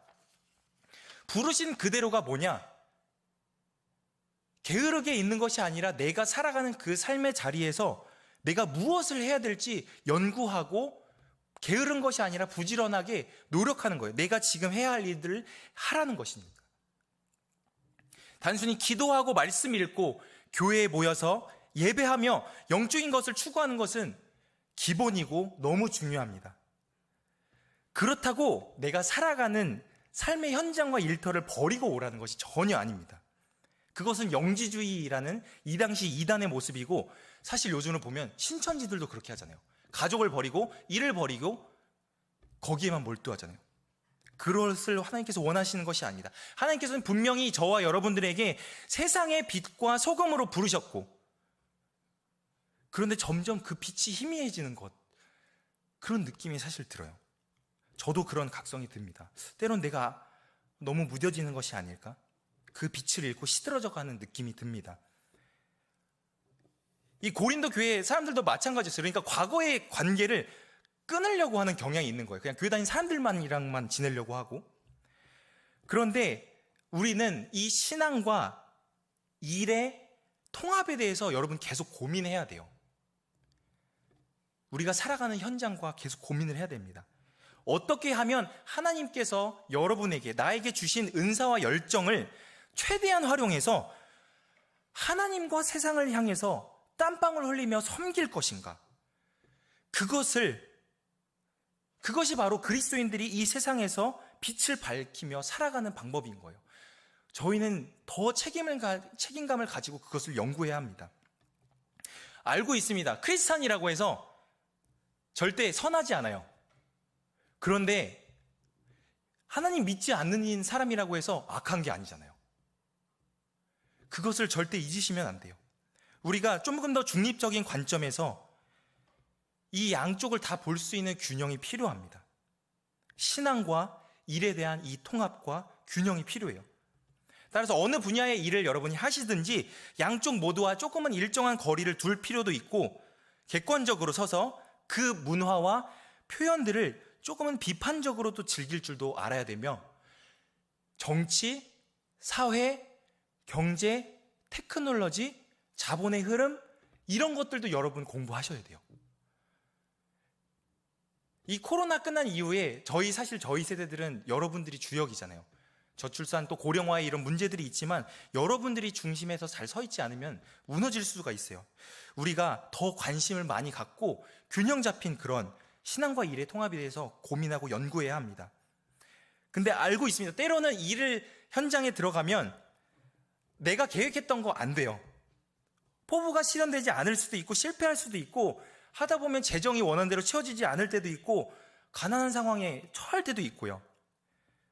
부르신 그대로가 뭐냐? 게으르게 있는 것이 아니라 내가 살아가는 그 삶의 자리에서 내가 무엇을 해야 될지 연구하고, 게으른 것이 아니라 부지런하게 노력하는 거예요. 내가 지금 해야 할 일들을 하라는 것입니다. 단순히 기도하고 말씀 읽고 교회에 모여서 예배하며 영적인 것을 추구하는 것은 기본이고 너무 중요합니다. 그렇다고 내가 살아가는 삶의 현장과 일터를 버리고 오라는 것이 전혀 아닙니다. 그것은 영지주의라는 이 당시 이단의 모습이고, 사실 요즘을 보면 신천지들도 그렇게 하잖아요. 가족을 버리고 일을 버리고 거기에만 몰두하잖아요. 그것을 하나님께서 원하시는 것이 아니다. 하나님께서는 분명히 저와 여러분들에게 세상의 빛과 소금으로 부르셨고, 그런데 점점 그 빛이 희미해지는 것, 그런 느낌이 사실 들어요. 저도 그런 각성이 듭니다. 때론 내가 너무 무뎌지는 것이 아닐까? 그 빛을 잃고 시들어져 가는 느낌이 듭니다. 이 고린도 교회 사람들도 마찬가지였어요. 그러니까 과거의 관계를 끊으려고 하는 경향이 있는 거예요. 그냥 교회 다니는 사람들만이랑만 지내려고 하고. 그런데 우리는 이 신앙과 일의 통합에 대해서 여러분 계속 고민해야 돼요. 우리가 살아가는 현장과 계속 고민을 해야 됩니다. 어떻게 하면 하나님께서 여러분에게, 나에게 주신 은사와 열정을 최대한 활용해서 하나님과 세상을 향해서 땀방울 흘리며 섬길 것인가? 그것이 바로 그리스도인들이 이 세상에서 빛을 밝히며 살아가는 방법인 거예요. 저희는 더 책임감을 가지고 그것을 연구해야 합니다. 알고 있습니다. 크리스찬이라고 해서 절대 선하지 않아요. 그런데 하나님 믿지 않는 사람이라고 해서 악한 게 아니잖아요. 그것을 절대 잊으시면 안 돼요. 우리가 조금 더 중립적인 관점에서 이 양쪽을 다 볼 수 있는 균형이 필요합니다. 신앙과 일에 대한 이 통합과 균형이 필요해요. 따라서 어느 분야의 일을 여러분이 하시든지 양쪽 모두와 조금은 일정한 거리를 둘 필요도 있고, 객관적으로 서서 그 문화와 표현들을 조금은 비판적으로도 즐길 줄도 알아야 되며, 정치, 사회, 경제, 테크놀로지, 자본의 흐름, 이런 것들도 여러분 공부하셔야 돼요. 이 코로나 끝난 이후에 저희 세대들은 여러분들이 주역이잖아요. 저출산 또 고령화의 이런 문제들이 있지만 여러분들이 중심에서 잘 서 있지 않으면 무너질 수가 있어요. 우리가 더 관심을 많이 갖고 균형 잡힌 그런 신앙과 일의 통합에 대해서 고민하고 연구해야 합니다. 근데 알고 있습니다. 때로는 일을 현장에 들어가면 내가 계획했던 거 안 돼요. 포부가 실현되지 않을 수도 있고 실패할 수도 있고, 하다 보면 재정이 원하는 대로 채워지지 않을 때도 있고, 가난한 상황에 처할 때도 있고요.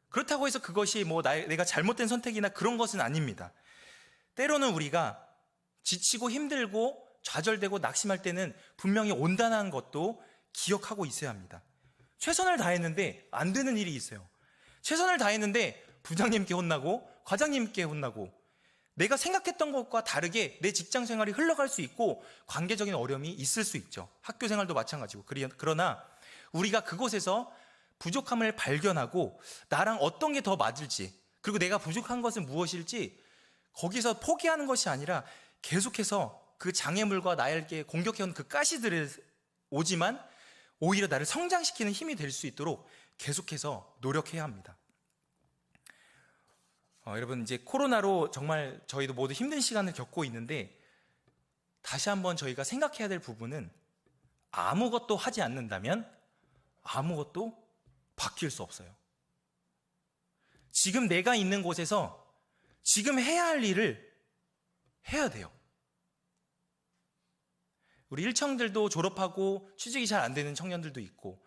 그렇다고 해서 그것이 내가 잘못된 선택이나 그런 것은 아닙니다. 때로는 우리가 지치고 힘들고 좌절되고 낙심할 때는 분명히 온다는 것도 기억하고 있어야 합니다. 최선을 다했는데 안 되는 일이 있어요. 최선을 다했는데 부장님께 혼나고 과장님께 혼나고, 내가 생각했던 것과 다르게 내 직장 생활이 흘러갈 수 있고 관계적인 어려움이 있을 수 있죠. 학교 생활도 마찬가지고. 그러나 우리가 그곳에서 부족함을 발견하고 나랑 어떤 게 더 맞을지, 그리고 내가 부족한 것은 무엇일지, 거기서 포기하는 것이 아니라 계속해서 그 장애물과 나에게 공격해온 그 가시들을 오지만 오히려 나를 성장시키는 힘이 될 수 있도록 계속해서 노력해야 합니다. 여러분, 이제 코로나로 정말 저희도 모두 힘든 시간을 겪고 있는데, 다시 한번 저희가 생각해야 될 부분은 아무것도 하지 않는다면 아무것도 바뀔 수 없어요. 지금 내가 있는 곳에서 지금 해야 할 일을 해야 돼요. 우리 일청들도 졸업하고 취직이 잘 안 되는 청년들도 있고,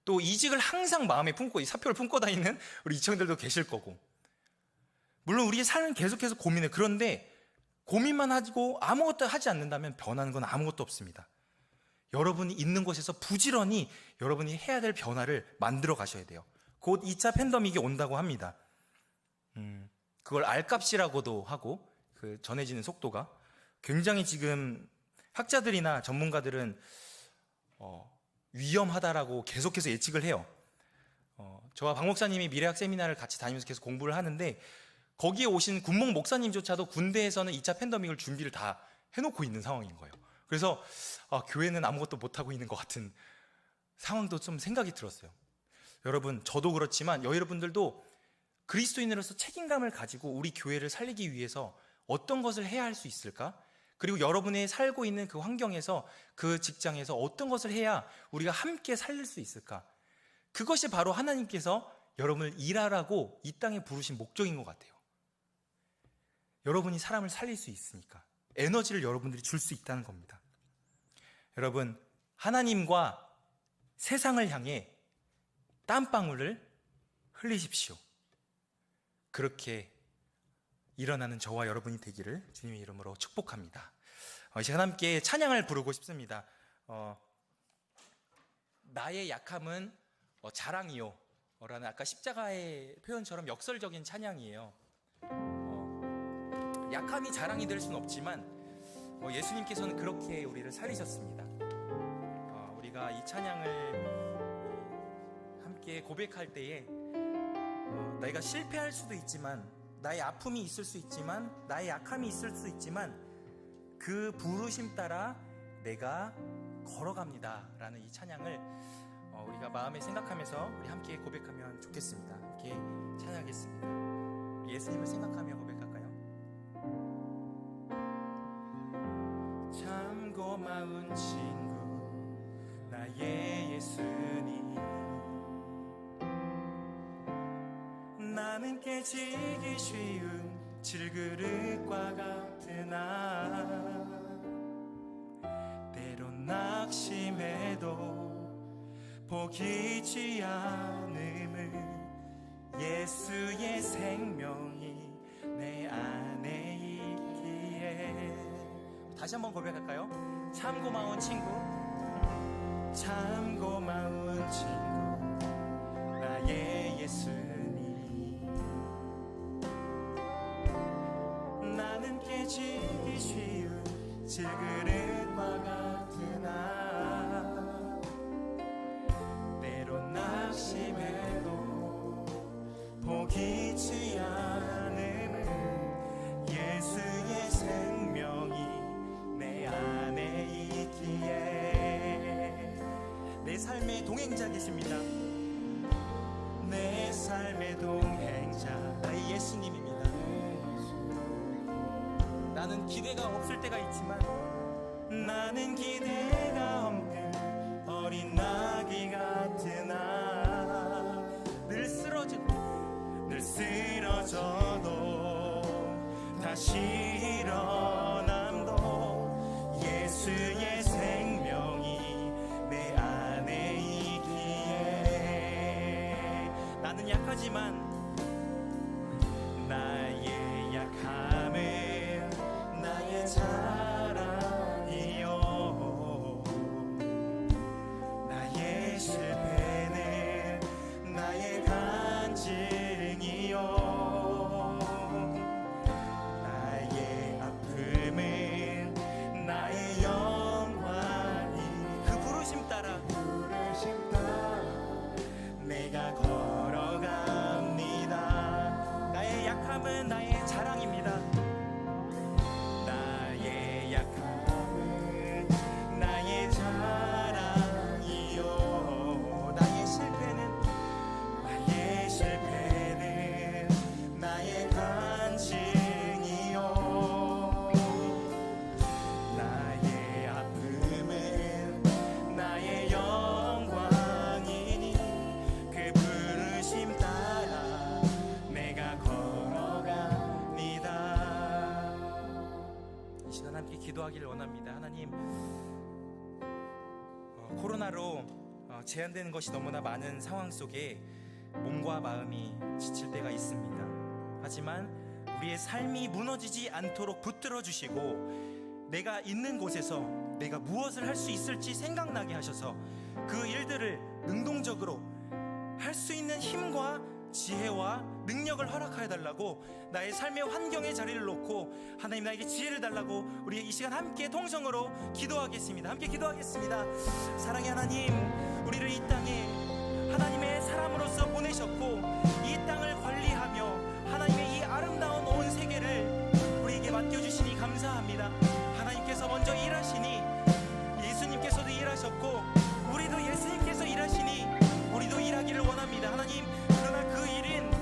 또 이직을 항상 마음에 품고 이 사표를 품고 다니는 우리 이청들도 계실 거고, 물론 우리의 삶은 계속해서 고민해. 그런데 고민만 하고 아무것도 하지 않는다면 변하는 건 아무것도 없습니다. 여러분이 있는 곳에서 부지런히 여러분이 해야 될 변화를 만들어 가셔야 돼요. 곧 2차 팬데믹이 온다고 합니다. 그걸 알값이라고도 하고, 그 전해지는 속도가 굉장히 지금 학자들이나 전문가들은 위험하다라고 계속해서 예측을 해요. 저와 박 목사님이 미래학 세미나를 같이 다니면서 계속 공부를 하는데, 거기에 오신 군목 목사님조차도 군대에서는 2차 팬데믹을 준비를 다 해놓고 있는 상황인 거예요. 그래서 교회는 아무것도 못하고 있는 것 같은 상황도 좀 생각이 들었어요. 여러분, 저도 그렇지만 여러분들도 그리스도인으로서 책임감을 가지고 우리 교회를 살리기 위해서 어떤 것을 해야 할 수 있을까? 그리고 여러분의 살고 있는 그 환경에서, 그 직장에서 어떤 것을 해야 우리가 함께 살릴 수 있을까? 그것이 바로 하나님께서 여러분을 일하라고 이 땅에 부르신 목적인 것 같아요. 여러분이 사람을 살릴 수 있으니까 에너지를 여러분들이 줄 수 있다는 겁니다. 여러분, 하나님과 세상을 향해 땀방울을 흘리십시오. 그렇게 일어나는 저와 여러분이 되기를 주님의 이름으로 축복합니다. 이 시간 함께 찬양을 부르고 싶습니다. 나의 약함은 자랑이요 라는 아까 십자가의 표현처럼 역설적인 찬양이에요. 약함이 자랑이 될 수는 없지만 예수님께서는 그렇게 우리를 살리셨습니다. 우리가 이 찬양을 함께 고백할 때에 내가 실패할 수도 있지만, 나의 아픔이 있을 수 있지만, 나의 약함이 있을 수 있지만 그 부르심 따라 내가 걸어갑니다 라는 이 찬양을 우리가 마음에 생각하면서 우리 함께 고백하면 좋겠습니다. 함께 찬양하겠습니다. 우리 예수님을 생각하며 고백할까요? 참 고마운 친구 나의 예수님, 나는 깨지기 쉬운 질그릇과 같으나 때론 낙심해도 포기지 않음을 예수의 생명이 내 안에 있기에. 다시 한번 고백할까요? 참 고마운 친구, 참 고마운 친구 나의 예수님, 나는 깨지기 쉬운 질그릇과 같으나 때론 낙심해도 포기지 않음을 예수의 생명이 내 안에 있기에. 내 삶의 동행자 계십니다. 내 삶의 동행자 나의 예수님입니다. 나는 기대가 없을 때가 있지만, 나는 기대가 없는 어린 나귀 같으나 늘 쓰러져도 다시 일어남도 예수의 생명이 내 안에 있기에. 나는 약하지만 나의 약함은 나의 자랑이요, 나의 실패는 나의 간증이요, 나의 아픔은 나의 영광이. 그 부르심 따라 내가 걸어갑니다. 나의 약함은 나의 자랑입니다. 나의 약함은 나의 자랑이요, 나의 실패는 나의 간증이요, 나의 아픔은 나의 영광이니 그 부르심 따라 내가 걸어갑니다. 이 시간 함께 기도하기를 원합니다. 하나님, 코로나로 제한되는 것이 너무나 많은 상황 속에 몸과 마음이 지칠 때가 있습니다. 하지만 우리의 삶이 무너지지 않도록 붙들어 주시고, 내가 있는 곳에서 내가 무엇을 할 수 있을지 생각나게 하셔서 그 일들을 능동적으로 할 수 있는 힘과 지혜와 능력을 허락하여 달라고, 나의 삶의 환경에 자리를 놓고 하나님 나에게 지혜를 달라고 우리 이 시간 함께 통성으로 기도하겠습니다. 함께 기도하겠습니다. 사랑의 하나님, 우리를 이 땅에 하나님의 사람으로서 보내셨고 이 땅을 관리하며 하나님의 이 아름다운 온 세계를 우리에게 맡겨주시니 감사합니다. 하나님께서 먼저 일하시니 예수님께서도 일하셨고 우리도 예수님께서 일하시니 우리도 일하기를 원합니다. 하나님, 그러나 그 일은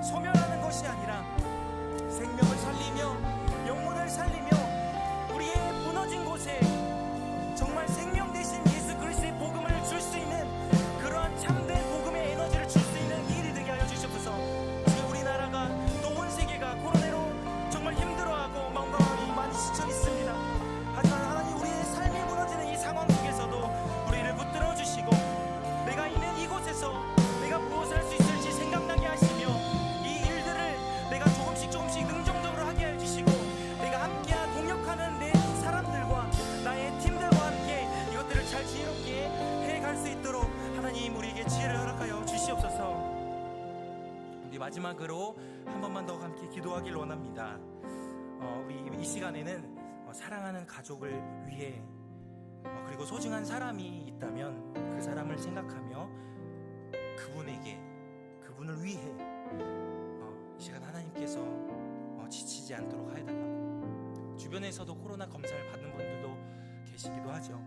소멸하는 것이 아니라 생명을 살리며 영혼을 살리며 우리의 무너진 곳에 정말 생명 대신 예수 그리스도의 복음을 줄 수 있는 그러한 참된 복음의 에너지를 줄 수 있는 일이 되게 하여 주시옵소서. 지금 우리나라가 또 온 세계가 코로나로 정말 힘들어하고 마음이 많이 지쳐 있습니다. 하지만 하나님, 우리의 마지막으로 한 번만 더 함께 기도하길 원합니다. 우리 이 시간에는 사랑하는 가족을 위해 그리고 소중한 사람이 있다면 그 사람을 생각하며 그분을 위해 이 시간 하나님께서 지치지 않도록 하여달라고. 주변에서도 코로나 검사를 받는 분들도 계시기도 하죠.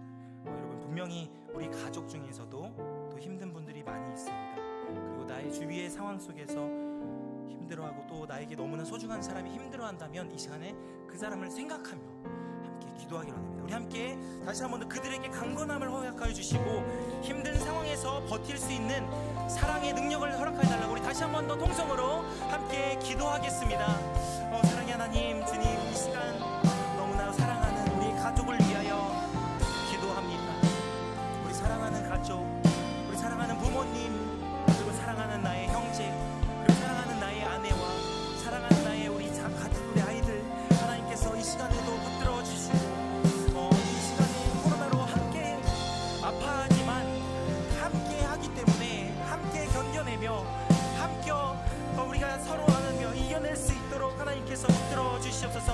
여러분, 분명히 우리 가족 중에서도 또 힘든 분들이 많이 있습니다. 그리고 나의 주위의 상황 속에서 힘들어하고 또 나에게 너무나 소중한 사람이 힘들어한다면 이 시간에 그 사람을 생각하며 함께 기도하기로 합니다. 우리 함께 다시 한 번 더 그들에게 강건함을 허락하여 주시고 힘든 상황에서 버틸 수 있는 사랑의 능력을 허락하여 달라고 우리 다시 한 번 더 통성으로 함께 기도하겠습니다. 사랑의 하나님, 주님, 이 시간 너무나 사랑하는 우리 가족을 위하여 기도합니다. 우리 사랑하는 가족, 우리 사랑하는 부모님, 그리고 사랑하는 나의 형제, 그리고 사랑하는 나의 아내와 사랑하는 나의 우리 가족의 아이들, 하나님께서 이 시간에도 붙들어 주시고 이 시간에 코로나로 함께 아파하지만 함께 하기 때문에 함께 견뎌내며 함께 우리가 서로 안으며 이겨낼 수 있도록 하나님께서 붙들어 주시옵소서.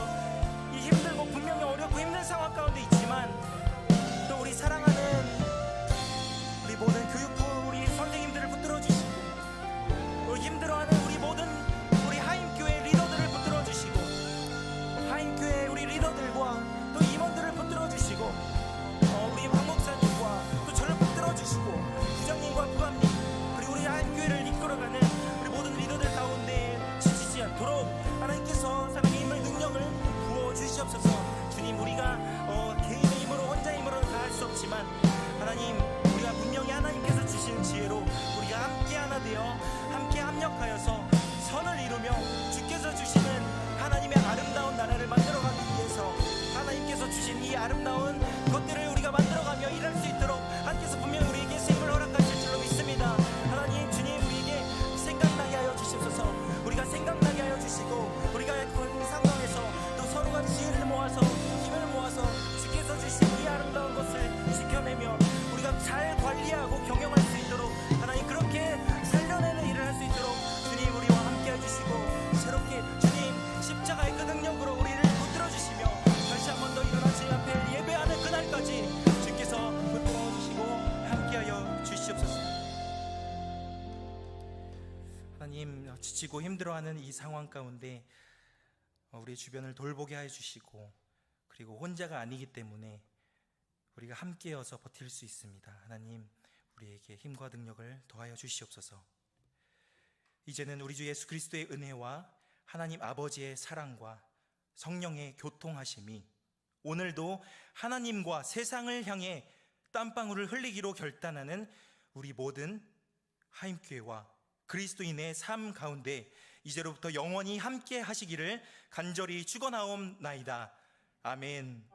이 힘들고 분명히 어렵고 힘든 상황 가운데 있지만 또 우리 사랑하는 우리 모든 교육부 우리 선생님들을 붙들어 주시고 힘들어하는 우리 모든 우리 하임교회 리더들을 붙들어 주시고 하임교회 우리 리더들과 또 임원들을 붙들어 주시고 우리 황 목사님과 또 저를 붙들어 주시고 부장님과 부감님 그리고 우리 하임교회를 이끌어가는 우리 모든 리더들 가운데 지치지 않도록 하나님께서 사랑의 힘을 능력을 부어 주시옵소서. 주님, 우리가 개인의 힘으로 혼자 힘으로는 다 할 수 없지만 하나님, 우리가 분명히 하나님께서 주시는 지혜로 우리가 함께 하나 되어 함께 합력하여서 선을 이루며 주께서 주시는 하나님의 아름다운 나라를 만들어가기 위해서 하나님께서 주신 이 아름다운 것들을 우리가 만들어가며 일할 수 있도록 하나님께서 분명히 우리에게 힘을 허락하실 줄로 믿습니다. 하나님, 주님, 우리에게 생각나게 하여 주시옵소서. 우리가 생각나게 하여 주시고 우리가 그 상황에서 또 서로가 지혜를 모아서 힘을 모아서 주께서 주신 이 아름다운 것을 지켜내며 우리가 잘 관리하고 경영할 수 있도록 하나님 그렇게 살려내는 일을 할 수 있도록 주님 우리와 함께 해주시고 새롭게 주님 십자가의 그 능력으로 우리를 붙들어 주시며 다시 한 번 더 일어나 주님 앞에 예배하는 그날까지 주께서 붙들어 주시고 함께하여 주시옵소서. 하나님, 지치고 힘들어하는 이 상황 가운데 우리 주변을 돌보게 해주시고 그리고 혼자가 아니기 때문에 우리가 함께여서 버틸 수 있습니다. 하나님, 우리에게 힘과 능력을 더하여 주시옵소서. 이제는 우리 주 예수 그리스도의 은혜와 하나님 아버지의 사랑과 성령의 교통하심이 오늘도 하나님과 세상을 향해 땀방울을 흘리기로 결단하는 우리 모든 하임교회와 그리스도인의 삶 가운데 이제로부터 영원히 함께 하시기를 간절히 축원하옵나이다. 아멘.